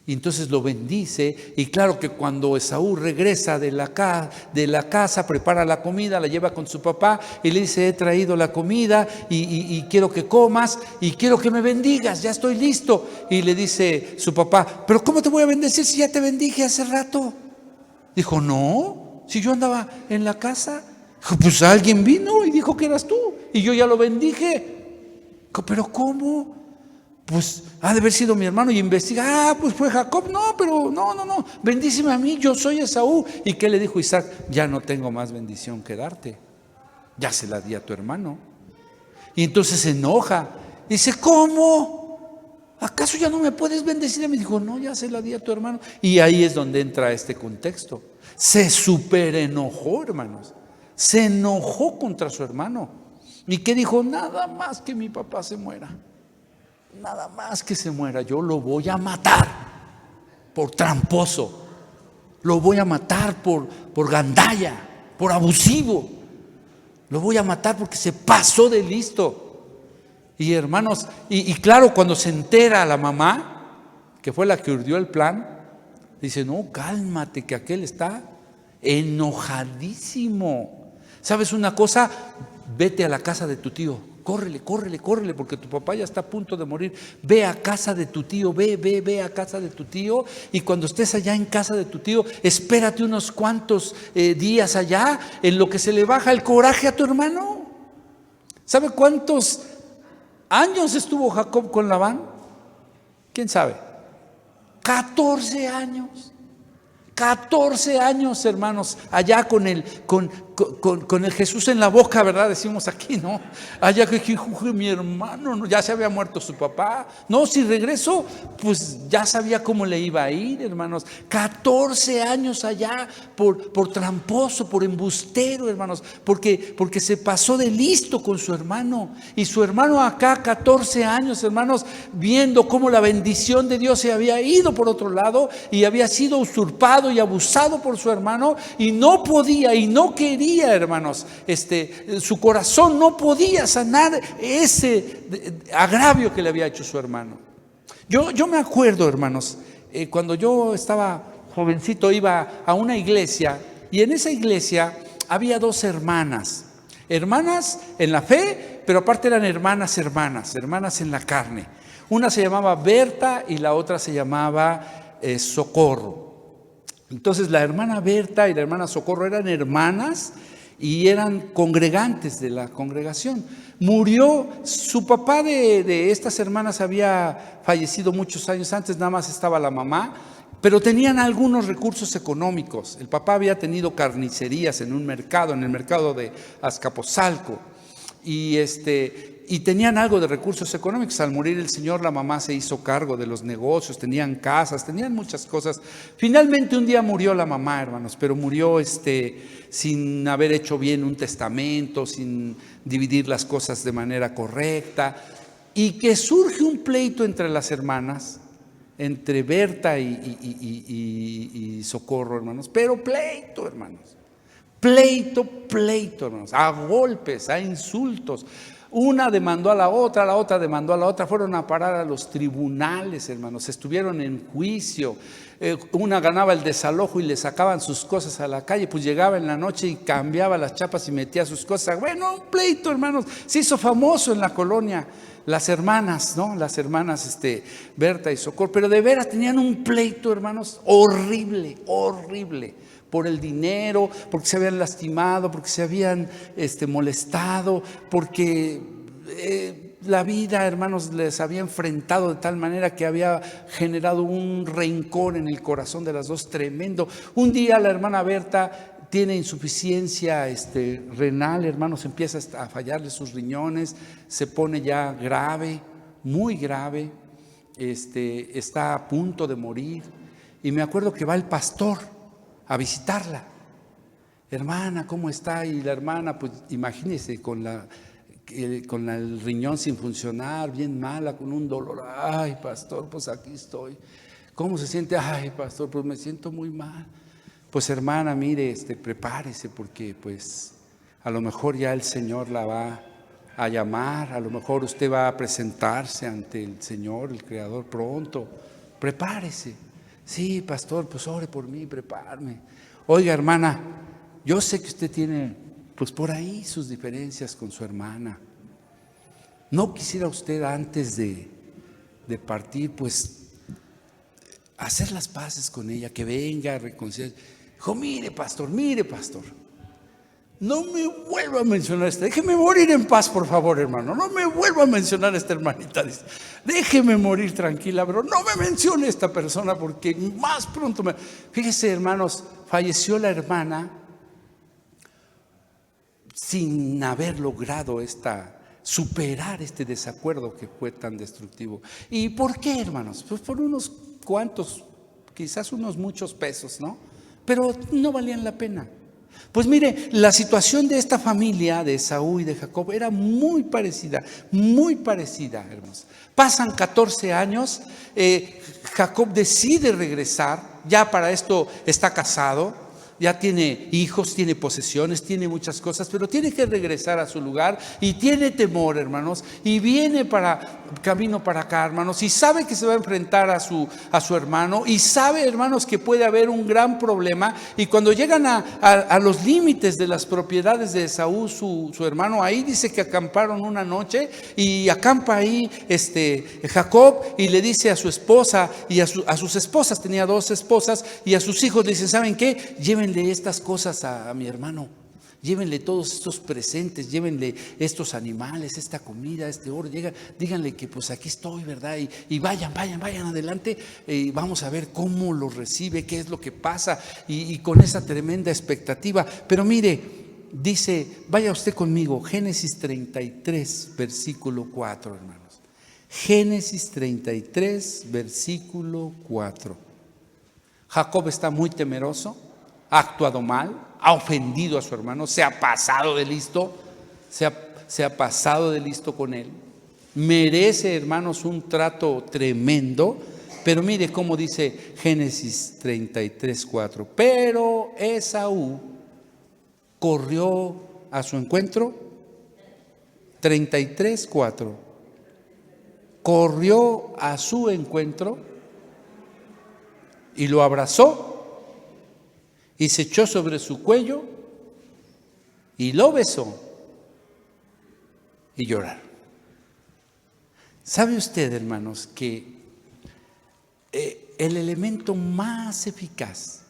Y entonces lo bendice, y claro que cuando Esaú regresa de la casa, prepara la comida, la lleva con su papá y le dice: he traído la comida y quiero que comas y quiero que me bendigas, ya estoy listo. Y le dice su papá: pero ¿cómo te voy a bendecir si ya te bendije hace rato? Dijo: no, si yo andaba en la casa. Dijo: pues alguien vino y dijo que eras tú y yo ya lo bendije. Dijo: pero ¿cómo? Pues ha de haber sido mi hermano. Y investiga: ah, pues fue Jacob. No, pero no, bendíceme a mí, yo soy Esaú. ¿Y qué le dijo Isaac? Ya no tengo más bendición que darte, ya se la di a tu hermano. Y entonces se enoja, dice: ¿cómo? ¿acaso ya no me puedes bendecir? Y me dijo, no, ya se la di a tu hermano. Y ahí es donde entra este contexto. Se súper enojó, hermanos. Se enojó contra su hermano. ¿Y qué dijo? Nada más que mi papá se muera. Nada más que se muera. Yo lo voy a matar por tramposo. Lo voy a matar por gandalla, por abusivo. Lo voy a matar porque se pasó de listo. Y hermanos, y claro, cuando se entera la mamá, que fue la que urdió el plan, dice, no, cálmate, que aquel está enojadísimo. ¿Sabes una cosa? Vete a la casa de tu tío. Córrele, córrele, córrele, porque tu papá ya está a punto de morir. Ve a casa de tu tío, ve a casa de tu tío. Y cuando estés allá en casa de tu tío, espérate unos cuantos días allá, en lo que se le baja el coraje a tu hermano. ¿Sabe cuántos años estuvo Jacob con Labán? ¿Quién sabe? 14 años. 14 años, hermanos, allá con el Jesús en la boca, ¿verdad? Decimos aquí, ¿no? Allá que mi hermano, ¿no? Ya se había muerto su papá. No, si regreso, pues ya sabía cómo le iba a ir, hermanos. 14 años allá por tramposo, por embustero, hermanos, porque se pasó de listo con su hermano. Y su hermano acá, 14 años, hermanos, viendo cómo la bendición de Dios se había ido por otro lado y había sido usurpado y abusado por su hermano, y no podía y no quería, hermanos, su corazón no podía sanar ese agravio que le había hecho su hermano. Yo me acuerdo, hermanos, cuando yo estaba jovencito, iba a una iglesia, y en esa iglesia había dos hermanas en la fe, pero aparte eran hermanas en la carne. Una se llamaba Berta y la otra se llamaba Socorro. Entonces la hermana Berta y la hermana Socorro eran hermanas y eran congregantes de la congregación. Murió, su papá de estas hermanas había fallecido muchos años antes, nada más estaba la mamá, pero tenían algunos recursos económicos. El papá había tenido carnicerías en el mercado de Azcapotzalco, y tenían algo de recursos económicos. Al morir el señor, la mamá se hizo cargo de los negocios, tenían casas, tenían muchas cosas. Finalmente un día murió la mamá, hermanos, pero murió sin haber hecho bien un testamento, sin dividir las cosas de manera correcta, y que surge un pleito entre las hermanas, entre Berta y Socorro, hermanos, pero pleito, hermanos. Pleito, hermanos, a golpes, a insultos. Una demandó a la otra demandó a la otra, fueron a parar a los tribunales, hermanos, estuvieron en juicio. Una ganaba el desalojo y le sacaban sus cosas a la calle, pues llegaba en la noche y cambiaba las chapas y metía sus cosas. Bueno, un pleito, hermanos, se hizo famoso en la colonia. Las hermanas, ¿no? Las hermanas Berta y Socorro, pero de veras tenían un pleito, hermanos, horrible, por el dinero, porque se habían lastimado, porque se habían molestado, porque la vida, hermanos, les había enfrentado de tal manera que había generado un rencor en el corazón de las dos tremendo. Un día la hermana Berta tiene insuficiencia renal, hermanos, empieza a fallarle sus riñones, se pone ya grave, muy grave, está a punto de morir. Y me acuerdo que va el pastor a visitarla. Hermana, ¿cómo está? Y la hermana, pues imagínese, con el riñón sin funcionar, bien mala, con un dolor. Ay, pastor, pues aquí estoy. ¿Cómo se siente? Ay, pastor, pues me siento muy mal. Pues hermana, mire, prepárese, porque pues a lo mejor ya el Señor la va a llamar, a lo mejor usted va a presentarse ante el Señor, el Creador, pronto. Prepárese. Sí, pastor, pues ore por mí, prepárame. Oiga, hermana, yo sé que usted tiene, pues por ahí sus diferencias con su hermana. ¿No quisiera usted antes de partir, pues, hacer las paces con ella, que venga a reconciliar? Dijo, mire, pastor, no me vuelva a mencionar déjeme morir en paz, por favor, hermano. No me vuelva a mencionar a esta hermanita. Déjeme morir tranquila, pero no me mencione esta persona, porque más pronto Fíjese, hermanos, falleció la hermana sin haber logrado esta superar este desacuerdo que fue tan destructivo. ¿Y por qué, hermanos? Pues por unos cuantos, quizás unos muchos pesos, ¿no? Pero no valían la pena. Pues mire, la situación de esta familia de Esaú y de Jacob era muy parecida, hermanos. Pasan 14 años, Jacob decide regresar, ya para esto está casado, ya tiene hijos, tiene posesiones, tiene muchas cosas, pero tiene que regresar a su lugar y tiene temor, hermanos, y viene camino para acá, hermanos, y sabe que se va a enfrentar a su hermano, y sabe, hermanos, que puede haber un gran problema. Y cuando llegan a los límites de las propiedades de Esaú, su hermano, ahí dice que acamparon una noche, y acampa ahí Jacob, y le dice a su esposa y a sus esposas, tenía 2 esposas, y a sus hijos le dicen: ¿saben qué? Llévenle estas cosas a mi hermano, llévenle todos estos presentes, llévenle estos animales, esta comida, este oro, díganle que pues aquí estoy, ¿verdad? Y vayan adelante, vamos a ver cómo lo recibe, qué es lo que pasa, y con esa tremenda expectativa. Pero mire, dice, vaya usted conmigo, Génesis 33, versículo 4, hermanos. Génesis 33, versículo 4. Jacob está muy temeroso, ha actuado mal, ha ofendido a su hermano, se ha pasado de listo, se ha pasado de listo con él. Merece, hermanos, un trato tremendo. Pero mire cómo dice Génesis 33, 4. Pero Esaú corrió a su encuentro. 33, 4. Corrió a su encuentro y lo abrazó y se echó sobre su cuello y lo besó y lloraron. ¿Sabe usted, hermanos, que el elemento más eficaz,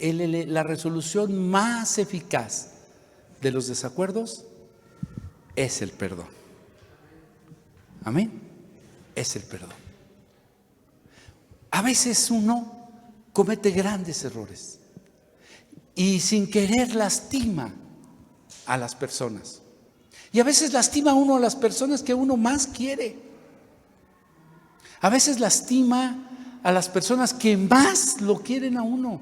la resolución más eficaz de los desacuerdos es el perdón? Amén. Es el perdón. A veces uno comete grandes errores y sin querer lastima a las personas. Y a veces lastima uno a las personas que uno más quiere. A veces lastima a las personas que más lo quieren a uno.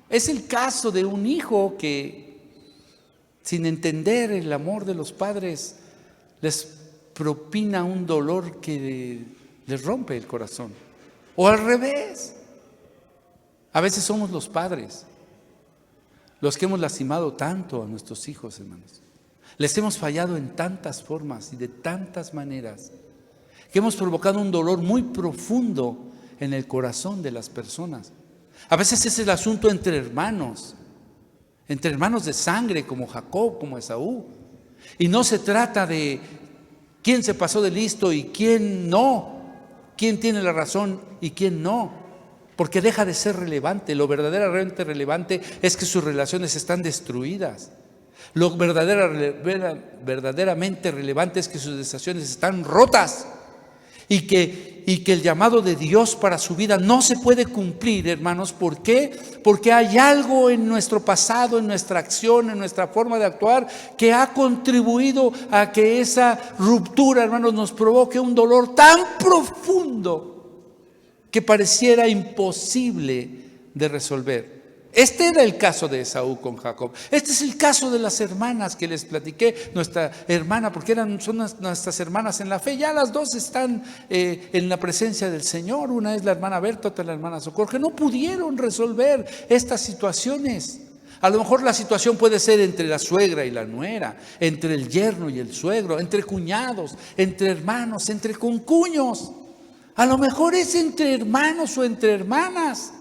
Es el caso de un hijo que, sin entender el amor de los padres, les propina un dolor que les rompe el corazón. O al revés. A veces somos los padres los que hemos lastimado tanto a nuestros hijos, hermanos. Les hemos fallado en tantas formas y de tantas maneras que hemos provocado un dolor muy profundo en el corazón de las personas. A veces es el asunto entre hermanos de sangre, como Jacob, como Esaú. Y no se trata de quién se pasó de listo y quién no, quién tiene la razón y quién no. Porque deja de ser relevante. Lo verdaderamente relevante es que sus relaciones están destruidas. Lo verdaderamente relevante es que sus relaciones están rotas. Y que el llamado de Dios para su vida no se puede cumplir, hermanos. ¿Por qué? Porque hay algo en nuestro pasado, en nuestra acción, en nuestra forma de actuar, que ha contribuido a que esa ruptura, hermanos, nos provoque un dolor tan profundo que pareciera imposible de resolver. Este era el caso de Esaú con Jacob. Este es el caso de las hermanas que les platiqué. Nuestra hermana, porque son nuestras hermanas en la fe. Ya las dos están en la presencia del Señor. Una es la hermana Berta, otra la hermana Socorro, que no pudieron resolver estas situaciones. A lo mejor la situación puede ser entre la suegra y la nuera, entre el yerno y el suegro, entre cuñados, entre hermanos, entre concuños. A lo mejor es entre hermanos o entre hermanas.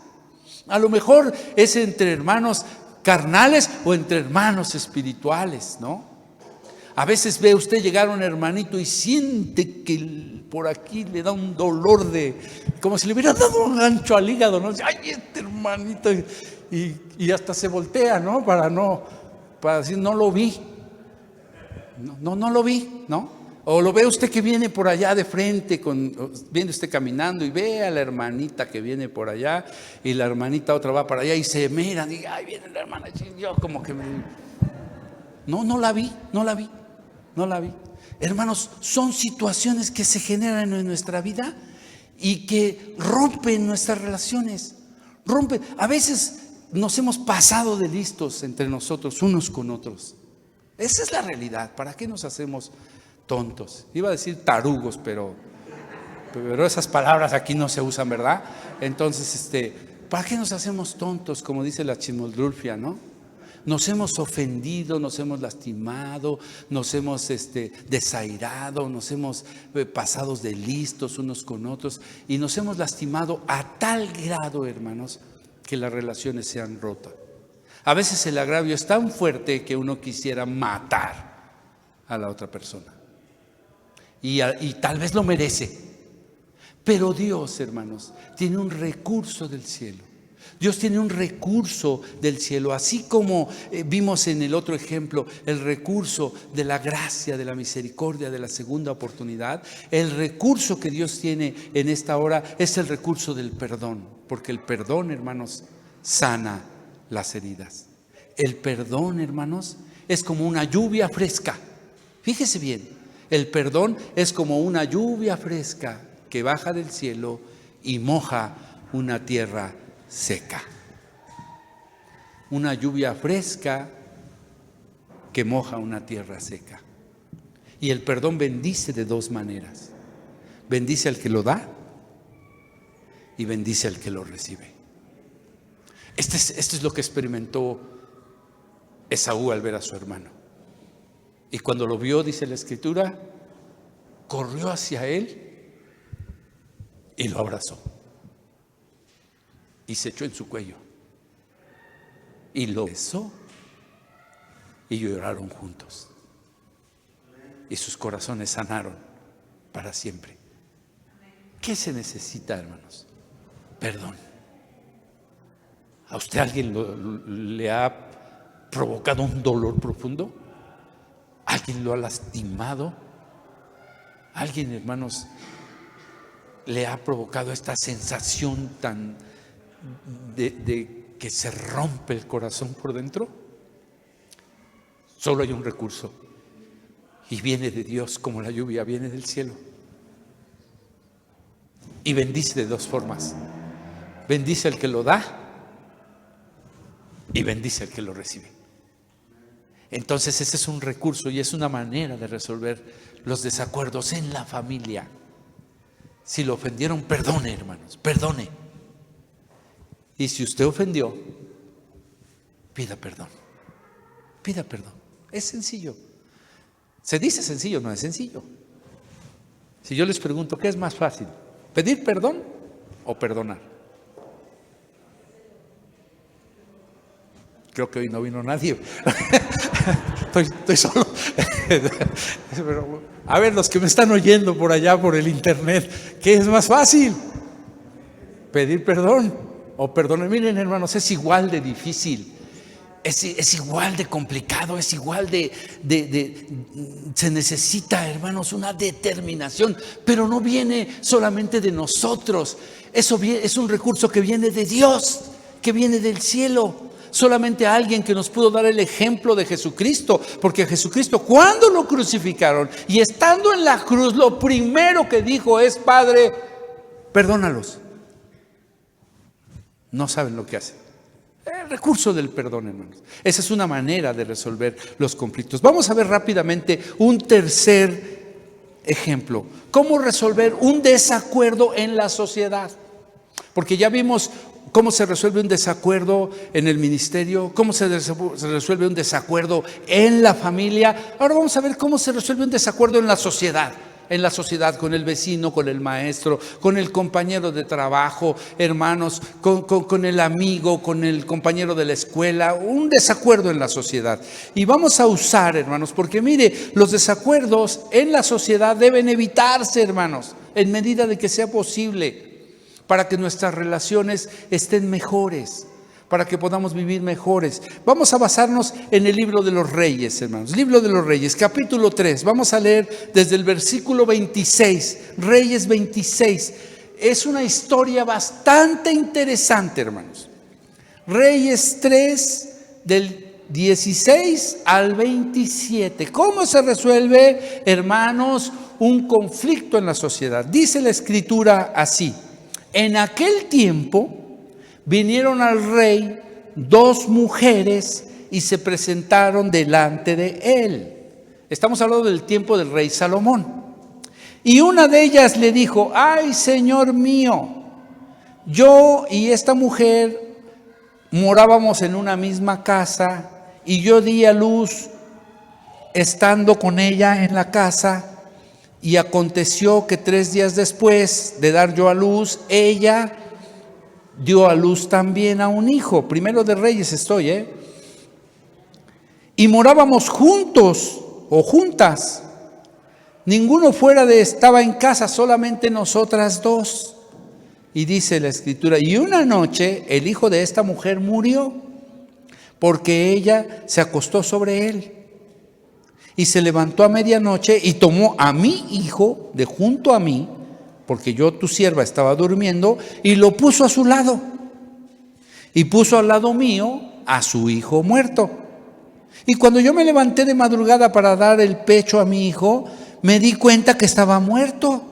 A lo mejor es entre hermanos carnales o entre hermanos espirituales, ¿no? A veces ve usted llegar a un hermanito y siente que por aquí le da un dolor como si le hubiera dado un gancho al hígado, ¿no? Ay, este hermanito, y hasta se voltea, ¿no? Para decir, no lo vi. No lo vi, ¿no? O lo ve usted que viene por allá de frente, viene usted caminando y ve a la hermanita que viene por allá, y la hermanita otra va para allá y se miran y ay, viene la hermana. Yo como que no la vi. hermanos, son situaciones que se generan en nuestra vida y que rompen nuestras relaciones. A veces nos hemos pasado de listos entre nosotros, unos con otros. Esa es la realidad. ¿Para qué nos hacemos tontos? Iba a decir tarugos, pero esas palabras aquí no se usan, ¿verdad? Entonces, ¿para qué nos hacemos tontos? Como dice la Chimoldrufia, ¿no? Nos hemos ofendido, nos hemos lastimado, nos hemos desairado, nos hemos pasado de listos unos con otros y nos hemos lastimado a tal grado, hermanos, que las relaciones se han roto. A veces el agravio es tan fuerte que uno quisiera matar a la otra persona y tal vez lo merece. Pero Dios, hermanos, tiene un recurso del cielo. Dios tiene un recurso del cielo, así como vimos en el otro ejemplo, el recurso de la gracia, de la misericordia, de la segunda oportunidad. El recurso que Dios tiene en esta hora es el recurso del perdón, porque el perdón, hermanos, sana las heridas. El perdón, hermanos, es como una lluvia fresca. Fíjese bien, el perdón es como una lluvia fresca que baja del cielo y moja una tierra seca. Una lluvia fresca que moja una tierra seca. Y el perdón bendice de dos maneras. Bendice al que lo da y bendice al que lo recibe. Esto es lo que experimentó Esaú al ver a su hermano. Y cuando lo vio, dice la Escritura, corrió hacia él y lo abrazó. Y se echó en su cuello y lo besó y lloraron juntos y sus corazones sanaron para siempre. ¿Qué se necesita, hermanos? Perdón. ¿A usted alguien le ha provocado un dolor profundo? ¿Alguien lo ha lastimado? ¿Alguien, hermanos, le ha provocado esta sensación tan de que se rompe el corazón por dentro? Solo hay un recurso y viene de Dios como la lluvia viene del cielo y bendice de dos formas. Bendice al que lo da y bendice al que lo recibe. Entonces ese es un recurso y es una manera de resolver los desacuerdos en la familia. Si lo ofendieron, perdone, hermanos, perdone. Y si usted ofendió, pida perdón. Pida perdón. Es sencillo. Se dice sencillo, no es sencillo. Si yo les pregunto, ¿qué es más fácil? ¿Pedir perdón o perdonar? Creo que hoy no vino nadie. Estoy solo. A ver, los que me están oyendo por allá por el internet, ¿qué es más fácil? ¿Pedir perdón o perdonar? Miren, hermanos, es igual de difícil. Es igual de complicado, es igual se necesita, hermanos, una determinación, pero no viene solamente de nosotros. Eso es un recurso que viene de Dios, que viene del cielo. Solamente alguien que nos pudo dar el ejemplo de Jesucristo, porque Jesucristo, cuando lo crucificaron y estando en la cruz, lo primero que dijo es: Padre, perdónalos, no saben lo que hacen. El recurso del perdón, hermanos. Esa es una manera de resolver los conflictos. Vamos a ver rápidamente un tercer ejemplo. ¿Cómo resolver un desacuerdo en la sociedad? Porque ya vimos cómo se resuelve un desacuerdo en el ministerio, cómo se resuelve un desacuerdo en la familia. Ahora vamos a ver cómo se resuelve un desacuerdo en la sociedad. En la sociedad, con el vecino, con el maestro, con el compañero de trabajo, hermanos, con el amigo, con el compañero de la escuela, un desacuerdo en la sociedad. Y vamos a usar, hermanos, porque mire, los desacuerdos en la sociedad deben evitarse, hermanos, en medida de que sea posible, para que nuestras relaciones estén mejores, para que podamos vivir mejores. Vamos a basarnos en el libro de los Reyes, hermanos. Libro de los Reyes, capítulo 3. Vamos a leer desde el versículo 26. Reyes 26. Es una historia bastante interesante, hermanos. Reyes 3, del 16 al 27. ¿Cómo se resuelve, hermanos, un conflicto en la sociedad? Dice la Escritura así: en aquel tiempo vinieron al rey 2 mujeres y se presentaron delante de él. Estamos hablando del tiempo del rey Salomón. Y una de ellas le dijo: ay, Señor mío, yo y esta mujer morábamos en una misma casa y yo di a luz estando con ella en la casa, y aconteció que 3 días después de dar yo a luz, ella dio a luz también a un hijo. Primero de Reyes estoy, y morábamos juntos o juntas. Ninguno estaba en casa, solamente nosotras 2. Y dice la Escritura: y una noche el hijo de esta mujer murió, porque ella se acostó sobre él. Y se levantó a medianoche y tomó a mi hijo de junto a mí, porque yo, tu sierva, estaba durmiendo, y lo puso a su lado. Y puso al lado mío a su hijo muerto. Y cuando yo me levanté de madrugada para dar el pecho a mi hijo, me di cuenta que estaba muerto.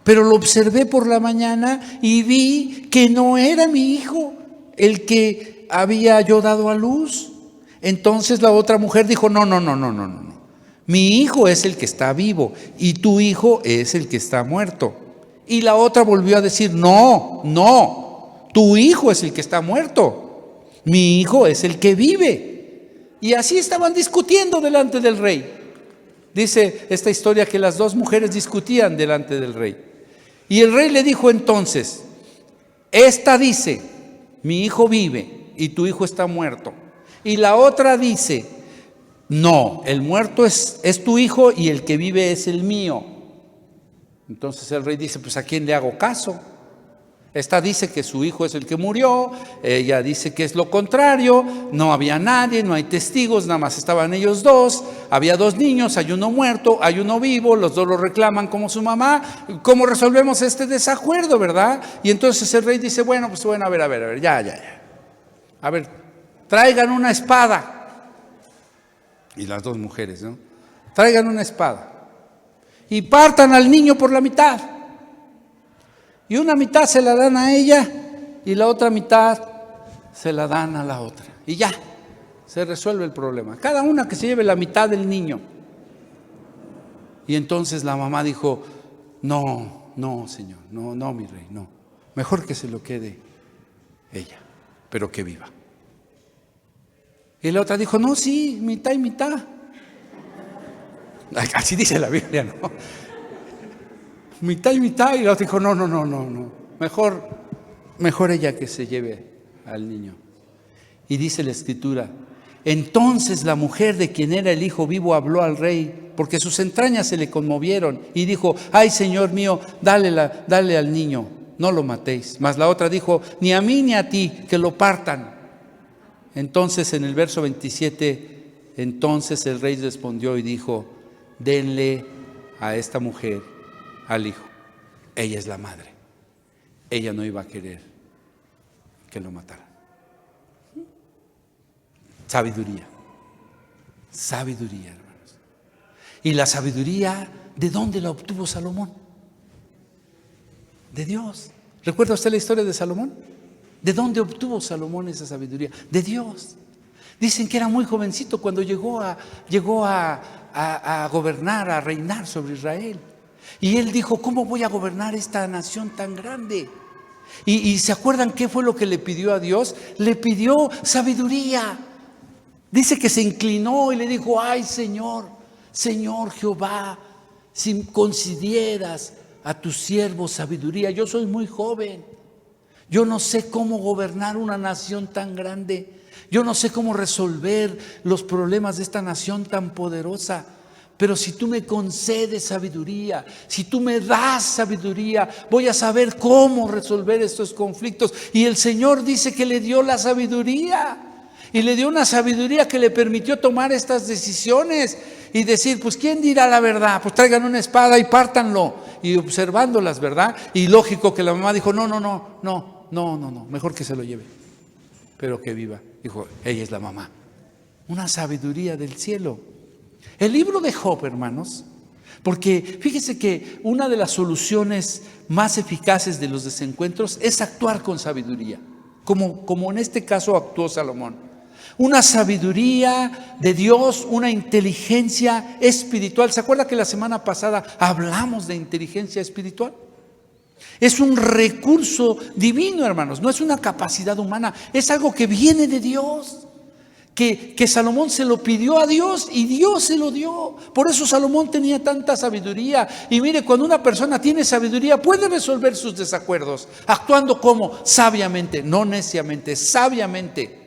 Pero lo observé por la mañana y vi que no era mi hijo el que había yo dado a luz. Entonces la otra mujer dijo: no. Mi hijo es el que está vivo y tu hijo es el que está muerto. Y la otra volvió a decir: no, tu hijo es el que está muerto. Mi hijo es el que vive. Y así estaban discutiendo delante del rey. Dice esta historia que las 2 mujeres discutían delante del rey. Y el rey le dijo entonces: esta dice, mi hijo vive y tu hijo está muerto. Y la otra dice: no, el muerto es tu hijo y el que vive es el mío. Entonces el rey dice: pues ¿a quién le hago caso? Esta dice que su hijo es el que murió, ella dice que es lo contrario, no había nadie, no hay testigos, nada más estaban ellos 2, había 2 niños, hay uno muerto, hay uno vivo, los 2 lo reclaman como su mamá. ¿Cómo resolvemos este desacuerdo, verdad? Y entonces el rey dice: bueno, a ver, ya. A ver, traigan una espada. Y las 2 mujeres, ¿no? Traigan una espada y partan al niño por la mitad. Y una mitad se la dan a ella y la otra mitad se la dan a la otra. Y ya, se resuelve el problema. Cada una que se lleve la mitad del niño. Y entonces la mamá dijo: no, señor, no, mi rey, no. Mejor que se lo quede ella, pero que viva. Y la otra dijo: no, sí, mitad y mitad. Así dice la Biblia, ¿no? Mitad y mitad. Y la otra dijo: no. Mejor ella que se lleve al niño. Y dice la Escritura: entonces la mujer de quien era el hijo vivo habló al rey, porque sus entrañas se le conmovieron, y dijo: ay, Señor mío, dale al niño, no lo matéis. Mas la otra dijo: ni a mí ni a ti, que lo partan. Entonces en el verso 27, entonces el rey respondió y dijo: denle a esta mujer al hijo. Ella es la madre. Ella no iba a querer que lo mataran. Sabiduría, hermanos. Y la sabiduría, ¿de dónde la obtuvo Salomón? De Dios. ¿Recuerda usted la historia de Salomón? ¿De dónde obtuvo Salomón esa sabiduría? De Dios. Dicen que era muy jovencito cuando llegó a gobernar, a reinar sobre Israel. Y él dijo: ¿cómo voy a gobernar esta nación tan grande? Y ¿se acuerdan qué fue lo que le pidió a Dios? Le pidió sabiduría. Dice que se inclinó y le dijo: ay, Señor Jehová, si concedieras a tu siervo sabiduría. Yo soy muy joven. Yo no sé cómo gobernar una nación tan grande. Yo no sé cómo resolver los problemas de esta nación tan poderosa. Pero si tú me concedes sabiduría, si tú me das sabiduría, voy a saber cómo resolver estos conflictos. Y el Señor dice que le dio la sabiduría. Y le dio una sabiduría que le permitió tomar estas decisiones y decir: pues ¿quién dirá la verdad? Pues traigan una espada y pártanlo. Y observándolas, ¿verdad? Y lógico que la mamá dijo: no, mejor que se lo lleve, pero que viva. Dijo: ella es la mamá. una sabiduría del cielo. El libro de Job, hermanos, porque fíjese que una de las soluciones más eficaces de los desencuentros es actuar con sabiduría, como en este caso actuó Salomón. Una sabiduría de Dios, una inteligencia espiritual. ¿Se acuerda que la semana pasada hablamos de inteligencia espiritual? Es un recurso divino, hermanos, no es una capacidad humana, es algo que viene de Dios. Que Salomón se lo pidió a Dios y Dios se lo dio. Por eso Salomón tenía tanta sabiduría. Y mire, cuando una persona tiene sabiduría puede resolver sus desacuerdos, actuando como sabiamente, no neciamente, sabiamente.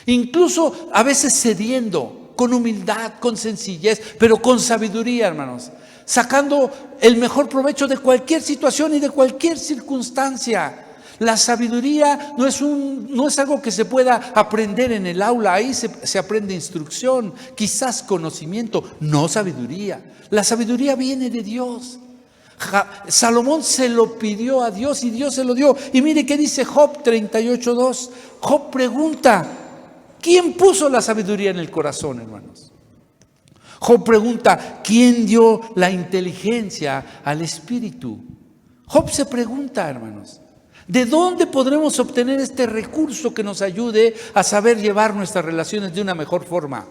Incluso a veces cediendo, con humildad, con sencillez, pero con sabiduría, hermanos. Sacando el mejor provecho de cualquier situación y de cualquier circunstancia. La sabiduría no es algo que se pueda aprender en el aula. Ahí se aprende instrucción, quizás conocimiento, no sabiduría. La sabiduría viene de Dios. Salomón se lo pidió a Dios y Dios se lo dio. Y mire qué dice Job 38:2. Job pregunta, ¿quién puso la sabiduría en el corazón, hermanos? Job pregunta, ¿quién dio la inteligencia al espíritu? Job se pregunta, hermanos, ¿de dónde podremos obtener este recurso que nos ayude a saber llevar nuestras relaciones de una mejor forma?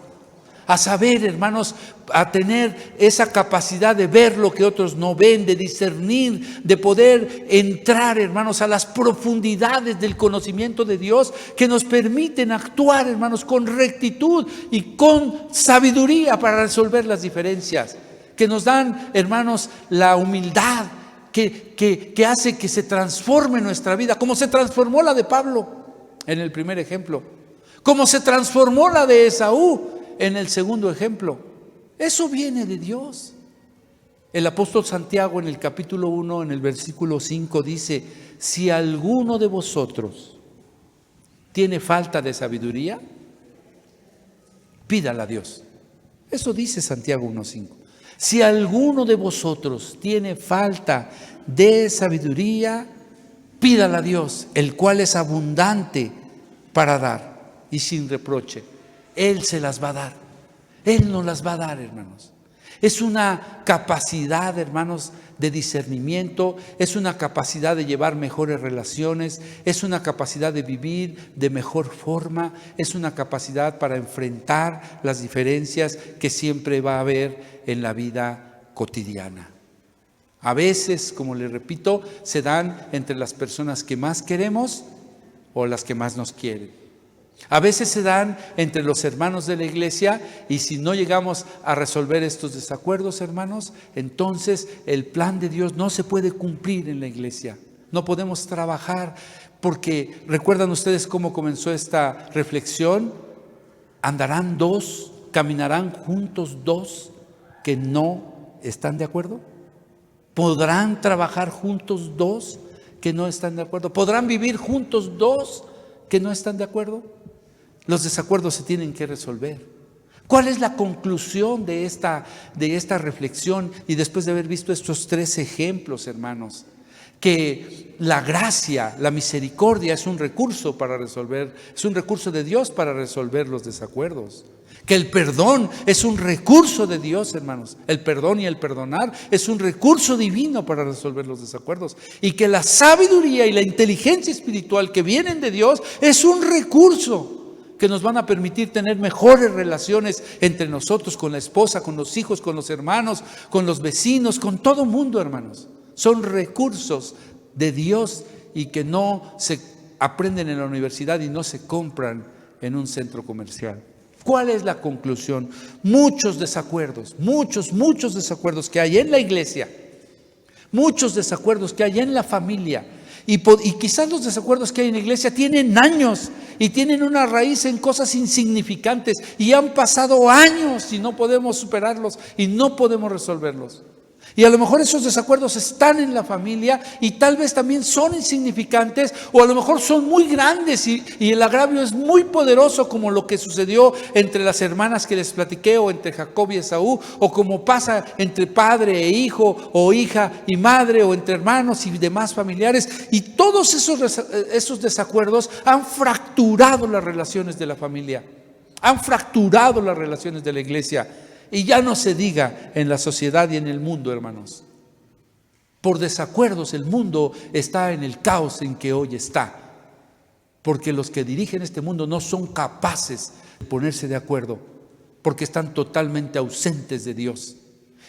A saber, hermanos, a tener esa capacidad de ver lo que otros no ven, de discernir, de poder entrar, hermanos, a las profundidades del conocimiento de Dios que nos permiten actuar, hermanos, con rectitud y con sabiduría para resolver las diferencias, que nos dan, hermanos, la humildad que hace que se transforme nuestra vida, como se transformó la de Pablo en el primer ejemplo, como se transformó la de Esaú en el segundo ejemplo. Eso viene de Dios. El apóstol Santiago en el capítulo 1, en el versículo 5 dice, si alguno de vosotros tiene falta de sabiduría, pídala a Dios. Eso dice Santiago 1:5. Si alguno de vosotros tiene falta de sabiduría, pídala a Dios, el cual es abundante para dar y sin reproche. Él se las va a dar. Él nos las va a dar, hermanos. Es una capacidad, hermanos, de discernimiento, es una capacidad de llevar mejores relaciones, es una capacidad de vivir de mejor forma, es una capacidad para enfrentar las diferencias que siempre va a haber en la vida cotidiana. A veces, como les repito, se dan entre las personas que más queremos o las que más nos quieren. A veces se dan entre los hermanos de la iglesia y si no llegamos a resolver estos desacuerdos, hermanos, entonces el plan de Dios no se puede cumplir en la iglesia. No podemos trabajar porque, ¿recuerdan ustedes cómo comenzó esta reflexión? ¿Andarán dos, caminarán juntos dos que no están de acuerdo? ¿Podrán trabajar juntos dos que no están de acuerdo? ¿Podrán vivir juntos dos que no están de acuerdo? Los desacuerdos se tienen que resolver. ¿Cuál es la conclusión de esta reflexión? Y después de haber visto estos 3 ejemplos, hermanos, que la gracia, la misericordia es un recurso para resolver, es un recurso de Dios para resolver los desacuerdos. Que el perdón es un recurso de Dios, hermanos. El perdón y el perdonar es un recurso divino para resolver los desacuerdos. Y que la sabiduría y la inteligencia espiritual que vienen de Dios es un recurso que nos van a permitir tener mejores relaciones entre nosotros, con la esposa, con los hijos, con los hermanos, con los vecinos, con todo mundo, hermanos. Son recursos de Dios y que no se aprenden en la universidad y no se compran en un centro comercial. ¿Cuál es la conclusión? Muchos desacuerdos que hay en la iglesia, muchos desacuerdos que hay en la familia. Y quizás los desacuerdos que hay en la iglesia tienen años y tienen una raíz en cosas insignificantes y han pasado años y no podemos superarlos y no podemos resolverlos. Y a lo mejor esos desacuerdos están en la familia y tal vez también son insignificantes o a lo mejor son muy grandes y el agravio es muy poderoso, como lo que sucedió entre las hermanas que les platiqué, o entre Jacob y Esaú, o como pasa entre padre e hijo, o hija y madre, o entre hermanos y demás familiares. Y todos esos desacuerdos han fracturado las relaciones de la familia. Han fracturado las relaciones de la iglesia. Y ya no se diga en la sociedad y en el mundo, hermanos. Por desacuerdos el mundo está en el caos en que hoy está. Porque los que dirigen este mundo no son capaces de ponerse de acuerdo. Porque están totalmente ausentes de Dios.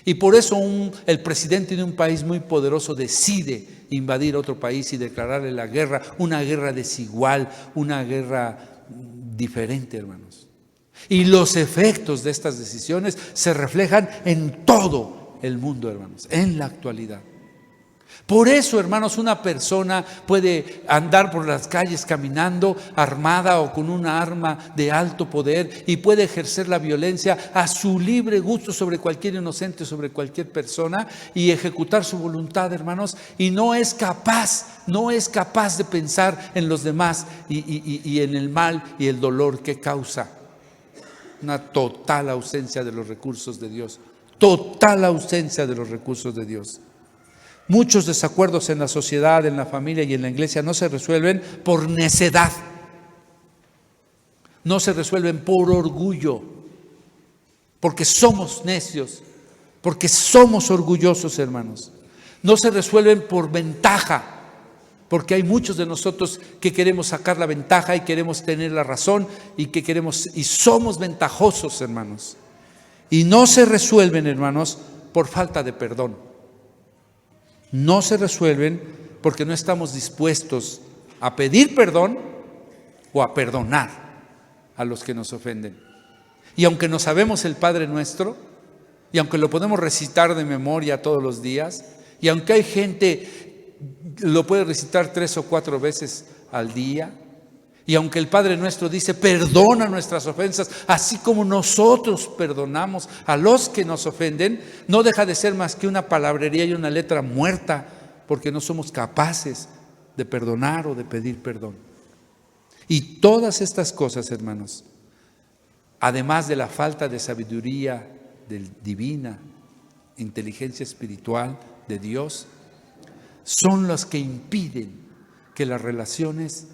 Y por eso el presidente de un país muy poderoso decide invadir otro país y declararle la guerra, una guerra desigual, una guerra diferente, hermanos. Y los efectos de estas decisiones se reflejan en todo el mundo, hermanos, en la actualidad. Por eso, hermanos, una persona puede andar por las calles caminando armada o con una arma de alto poder y puede ejercer la violencia a su libre gusto sobre cualquier inocente, sobre cualquier persona y ejecutar su voluntad, hermanos, y no es capaz de pensar en los demás y en el mal y el dolor que causa. Una total ausencia de los recursos de Dios, total ausencia de los recursos de Dios. Muchos desacuerdos en la sociedad, en la familia y en la iglesia no se resuelven por necedad, no se resuelven por orgullo, porque somos necios, porque somos orgullosos, hermanos. No se resuelven por ventaja, porque hay muchos de nosotros que queremos sacar la ventaja y queremos tener la razón y somos ventajosos, hermanos. Y no se resuelven, hermanos, por falta de perdón. No se resuelven porque no estamos dispuestos a pedir perdón o a perdonar a los que nos ofenden. Y aunque no sabemos el Padre Nuestro, y aunque lo podemos recitar de memoria todos los días, y aunque hay gente lo puede recitar 3 o 4 veces al día, y aunque el Padre Nuestro dice perdona nuestras ofensas, así como nosotros perdonamos a los que nos ofenden, no deja de ser más que una palabrería y una letra muerta, porque no somos capaces de perdonar o de pedir perdón. Y todas estas cosas, hermanos, además de la falta de sabiduría divina, inteligencia espiritual de Dios, son las que impiden que las relaciones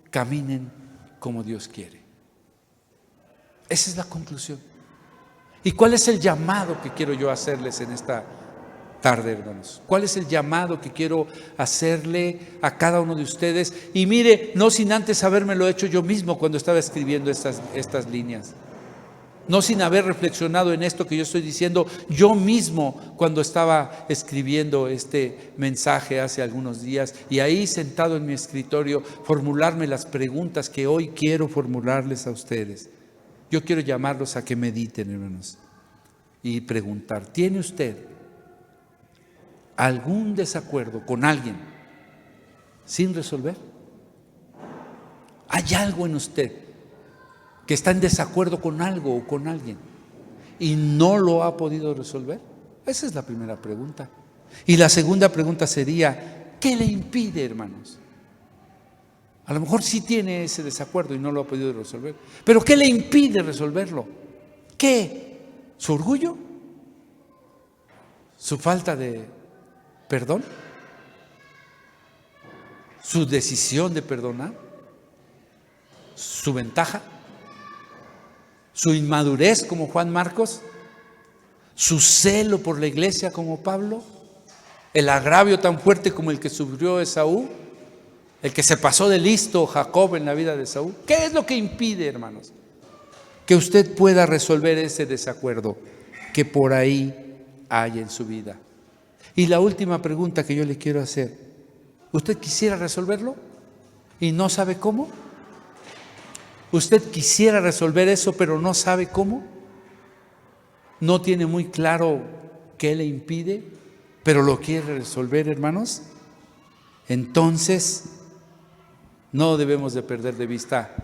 caminen como Dios quiere. Esa es la conclusión. ¿Y cuál es el llamado que quiero yo hacerles en esta tarde, hermanos? ¿Cuál es el llamado que quiero hacerle a cada uno de ustedes? Y mire, no sin antes habérmelo hecho yo mismo cuando estaba escribiendo estas líneas. No sin haber reflexionado en esto que yo estoy diciendo yo mismo cuando estaba escribiendo este mensaje hace algunos días, y ahí sentado en mi escritorio formularme las preguntas que hoy quiero formularles a ustedes. Yo quiero llamarlos a que mediten, hermanos, y preguntar: ¿tiene usted algún desacuerdo con alguien sin resolver? ¿Hay algo en usted que está en desacuerdo con algo o con alguien y no lo ha podido resolver? Esa es la primera pregunta. Y la segunda pregunta sería: ¿qué le impide, hermanos? A lo mejor sí tiene ese desacuerdo y no lo ha podido resolver, pero ¿qué le impide resolverlo? ¿Qué? ¿Su orgullo? ¿Su falta de perdón? ¿Su decisión de perdonar? ¿Su ventaja? ¿Su inmadurez como Juan Marcos? ¿Su celo por la iglesia como Pablo? ¿El agravio tan fuerte como el que sufrió Esaú? ¿El que se pasó de listo Jacob en la vida de Esaú? ¿Qué es lo que impide, hermanos, que usted pueda resolver ese desacuerdo que por ahí hay en su vida? Y la última pregunta que yo le quiero hacer: ¿usted quisiera resolverlo y no sabe cómo? ¿Usted quisiera resolver eso pero no sabe cómo? ¿No tiene muy claro qué le impide, pero lo quiere resolver, hermanos? Entonces, no debemos de perder de vista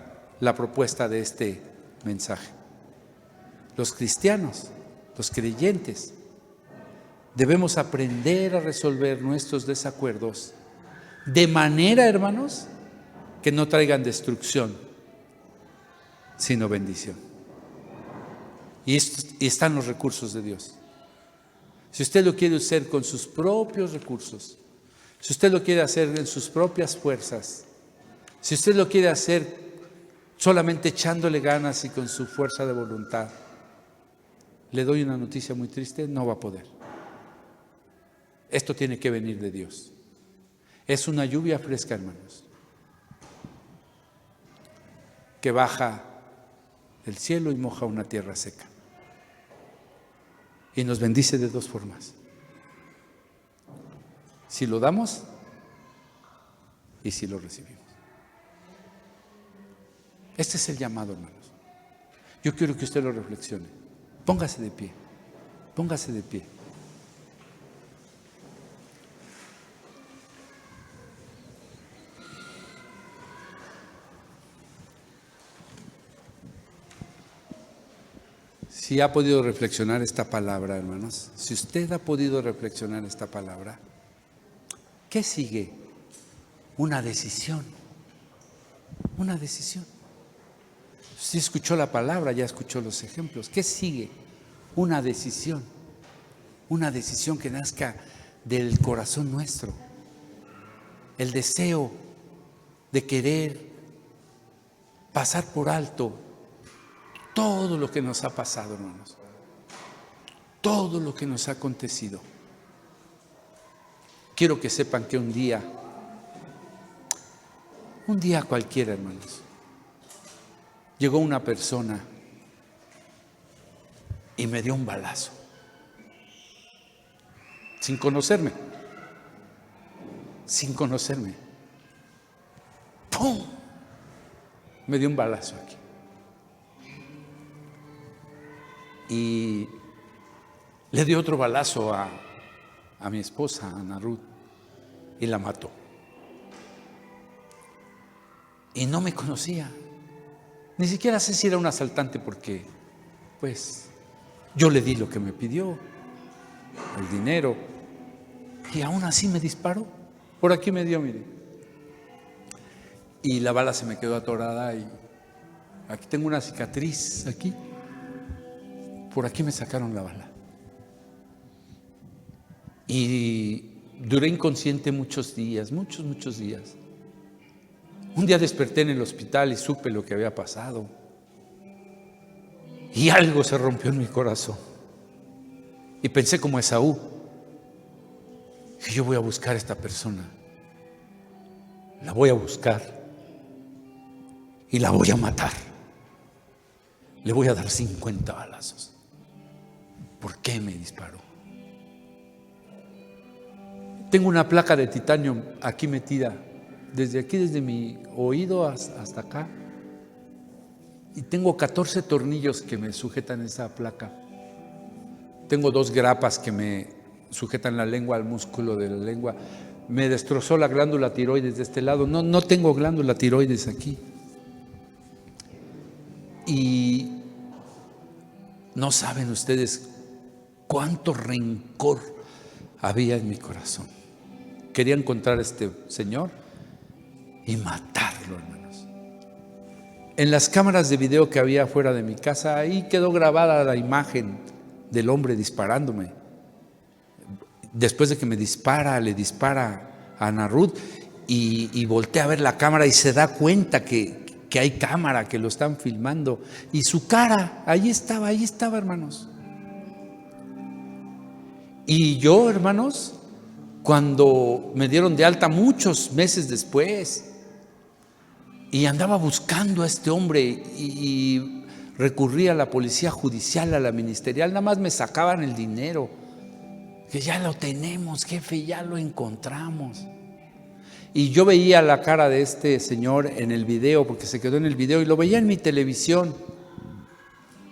la propuesta de este mensaje. Los cristianos, los creyentes, debemos aprender a resolver nuestros desacuerdos de manera, hermanos, que no traigan destrucción, sino bendición. Y están los recursos de Dios. Si usted lo quiere hacer con sus propios recursos, si usted lo quiere hacer en sus propias fuerzas, si usted lo quiere hacer solamente echándole ganas y con su fuerza de voluntad. Le doy una noticia muy triste, no va a poder. Esto tiene que venir de Dios. Es una lluvia fresca, hermanos, que baja del cielo y moja una tierra seca. Y nos bendice de dos formas. Si lo damos y si lo recibimos. Este es el llamado, hermanos. Yo quiero que usted lo reflexione. Póngase de pie. Póngase de pie. Si ha podido reflexionar esta palabra, hermanos, si usted ha podido reflexionar esta palabra, ¿qué sigue? Una decisión. Una decisión. Si escuchó la palabra, ya escuchó los ejemplos. ¿Qué sigue? Una decisión. Una decisión que nazca del corazón nuestro. El deseo de querer pasar por alto todo lo que nos ha pasado, hermanos. Todo lo que nos ha acontecido. Quiero que sepan que un día cualquiera, hermanos, llegó una persona y me dio un balazo. Sin conocerme. Sin conocerme. ¡Pum! Me dio un balazo aquí. Y le dio otro balazo a mi esposa, a Ana Ruth, y la mató. Y no me conocía. Ni siquiera sé si era un asaltante porque, pues, yo le di lo que me pidió, el dinero, y aún así me disparó. Por aquí me dio, mire. Y la bala se me quedó atorada y aquí tengo una cicatriz, aquí. Por aquí me sacaron la bala. Y duré inconsciente muchos días, muchos días. Un día desperté en el hospital y supe lo que había pasado. Y algo se rompió en mi corazón. Y pensé como Esaú, que yo voy a buscar a esta persona. La voy a buscar y la voy a matar. Le voy a dar 50 balazos. ¿Por qué me disparó? Tengo una placa de titanio aquí metida, desde mi oído hasta acá. Y tengo 14 tornillos que me sujetan esa placa. Tengo 2 grapas que me sujetan la lengua al músculo de la lengua. Me destrozó la glándula tiroides de este lado. No tengo glándula tiroides aquí. Y no saben ustedes cuánto rencor había en mi corazón. Quería encontrar a este señor y matarlo, hermanos. En las cámaras de video que había fuera de mi casa, ahí quedó grabada la imagen del hombre disparándome. Después de que me dispara, le dispara a Ana Ruth y voltea a ver la cámara y se da cuenta que hay cámara, que lo están filmando. Y su cara, ahí estaba, hermanos. Y yo, hermanos, cuando me dieron de alta muchos meses después y andaba buscando a este hombre y recurrí a la policía judicial, a la ministerial, nada más me sacaban el dinero, que ya lo tenemos, jefe, ya lo encontramos. Y yo veía la cara de este señor en el video, porque se quedó en el video, y lo veía en mi televisión.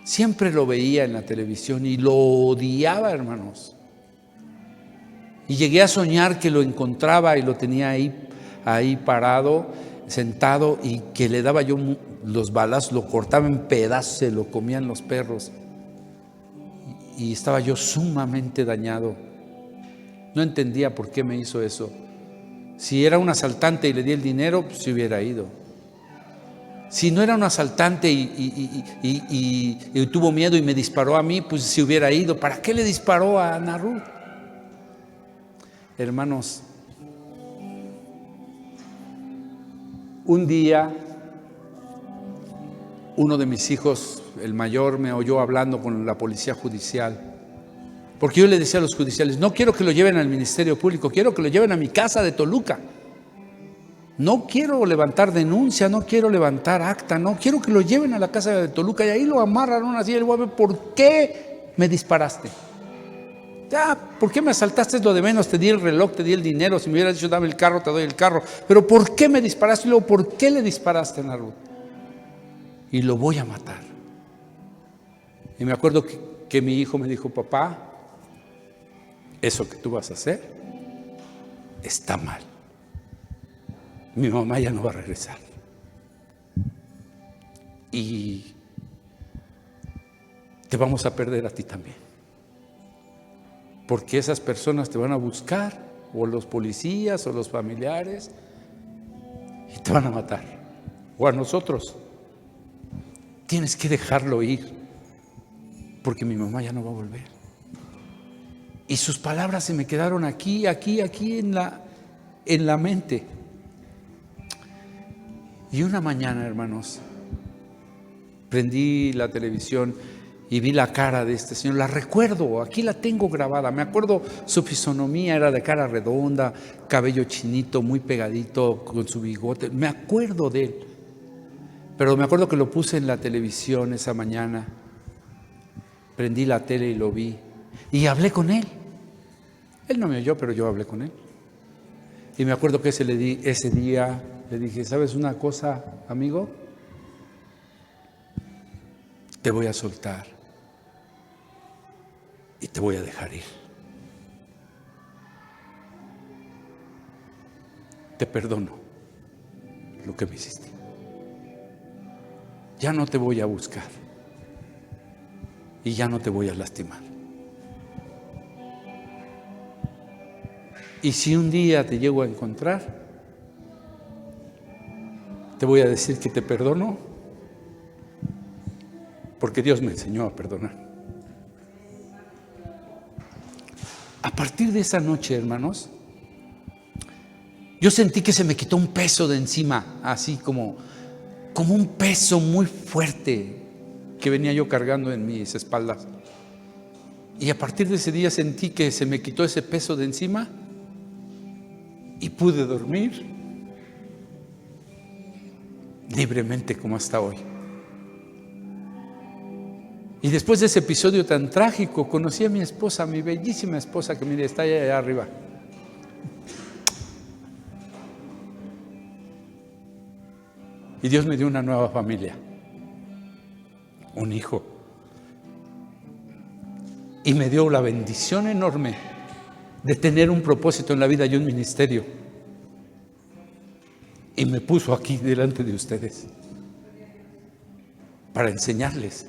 Siempre lo veía en la televisión y lo odiaba, hermanos. Y llegué a soñar que lo encontraba y lo tenía ahí parado, sentado, y que le daba yo los balazos, lo cortaba en pedazos, se lo comían los perros. Y estaba yo sumamente dañado. No entendía por qué me hizo eso. Si era un asaltante y le di el dinero, pues se hubiera ido. Si no era un asaltante y tuvo miedo y me disparó a mí, pues se hubiera ido. ¿Para qué le disparó a Ana Ruth? Hermanos, un día uno de mis hijos, el mayor, me oyó hablando con la policía judicial. Porque yo le decía a los judiciales, no quiero que lo lleven al Ministerio Público, quiero que lo lleven a mi casa de Toluca. No quiero levantar denuncia, no quiero levantar acta, no quiero que lo lleven a la casa de Toluca y ahí lo amarran así, el guabe, ¿por qué me disparaste? Ya, ¿por qué me asaltaste? Es lo de menos, te di el reloj, te di el dinero, si me hubieras dicho dame el carro, te doy el carro, pero ¿por qué me disparaste? Y luego, ¿por qué le disparaste a Narud? Y lo voy a matar. Y me acuerdo que mi hijo me dijo, papá, eso que tú vas a hacer está mal. Mi mamá ya no va a regresar. Y te vamos a perder a ti también. Porque esas personas te van a buscar, o los policías, o los familiares, y te van a matar. O a nosotros. Tienes que dejarlo ir, porque mi mamá ya no va a volver. Y sus palabras se me quedaron aquí en la mente. Y una mañana, hermanos, prendí la televisión y vi la cara de este señor. La recuerdo, aquí la tengo grabada. Me acuerdo su fisonomía, era de cara redonda, cabello chinito, muy pegadito, con su bigote. Me acuerdo de él. Pero me acuerdo que lo puse en la televisión esa mañana. Prendí la tele y lo vi. Y hablé con él. Él no me oyó, pero yo hablé con él. Y me acuerdo que ese día le dije, ¿sabes una cosa, amigo? Te voy a soltar y te voy a dejar ir. Te perdono lo que me hiciste. Ya no te voy a buscar y ya no te voy a lastimar. Y si un día te llego a encontrar, te voy a decir que te perdono, porque Dios me enseñó a perdonar. A partir de esa noche, hermanos, yo sentí que se me quitó un peso de encima, así como un peso muy fuerte que venía yo cargando en mis espaldas. Y a partir de ese día sentí que se me quitó ese peso de encima y pude dormir libremente como hasta hoy. Y después de ese episodio tan trágico, conocí a mi esposa, mi bellísima esposa, que mire, está allá arriba. Y Dios me dio una nueva familia, un hijo. Y me dio la bendición enorme de tener un propósito en la vida y un ministerio. Y me puso aquí delante de ustedes para enseñarles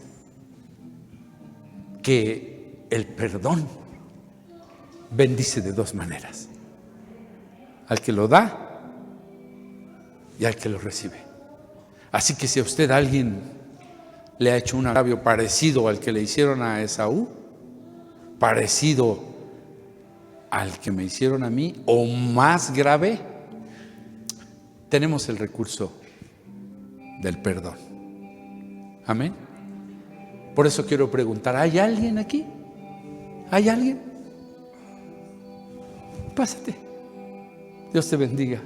que el perdón bendice de dos maneras: al que lo da y al que lo recibe. Así que si a usted alguien le ha hecho un agravio parecido al que le hicieron a Esaú, parecido al que me hicieron a mí, o más grave, tenemos el recurso del perdón. Amén. Por eso quiero preguntar, ¿hay alguien aquí? ¿Hay alguien? Pásate. Dios te bendiga.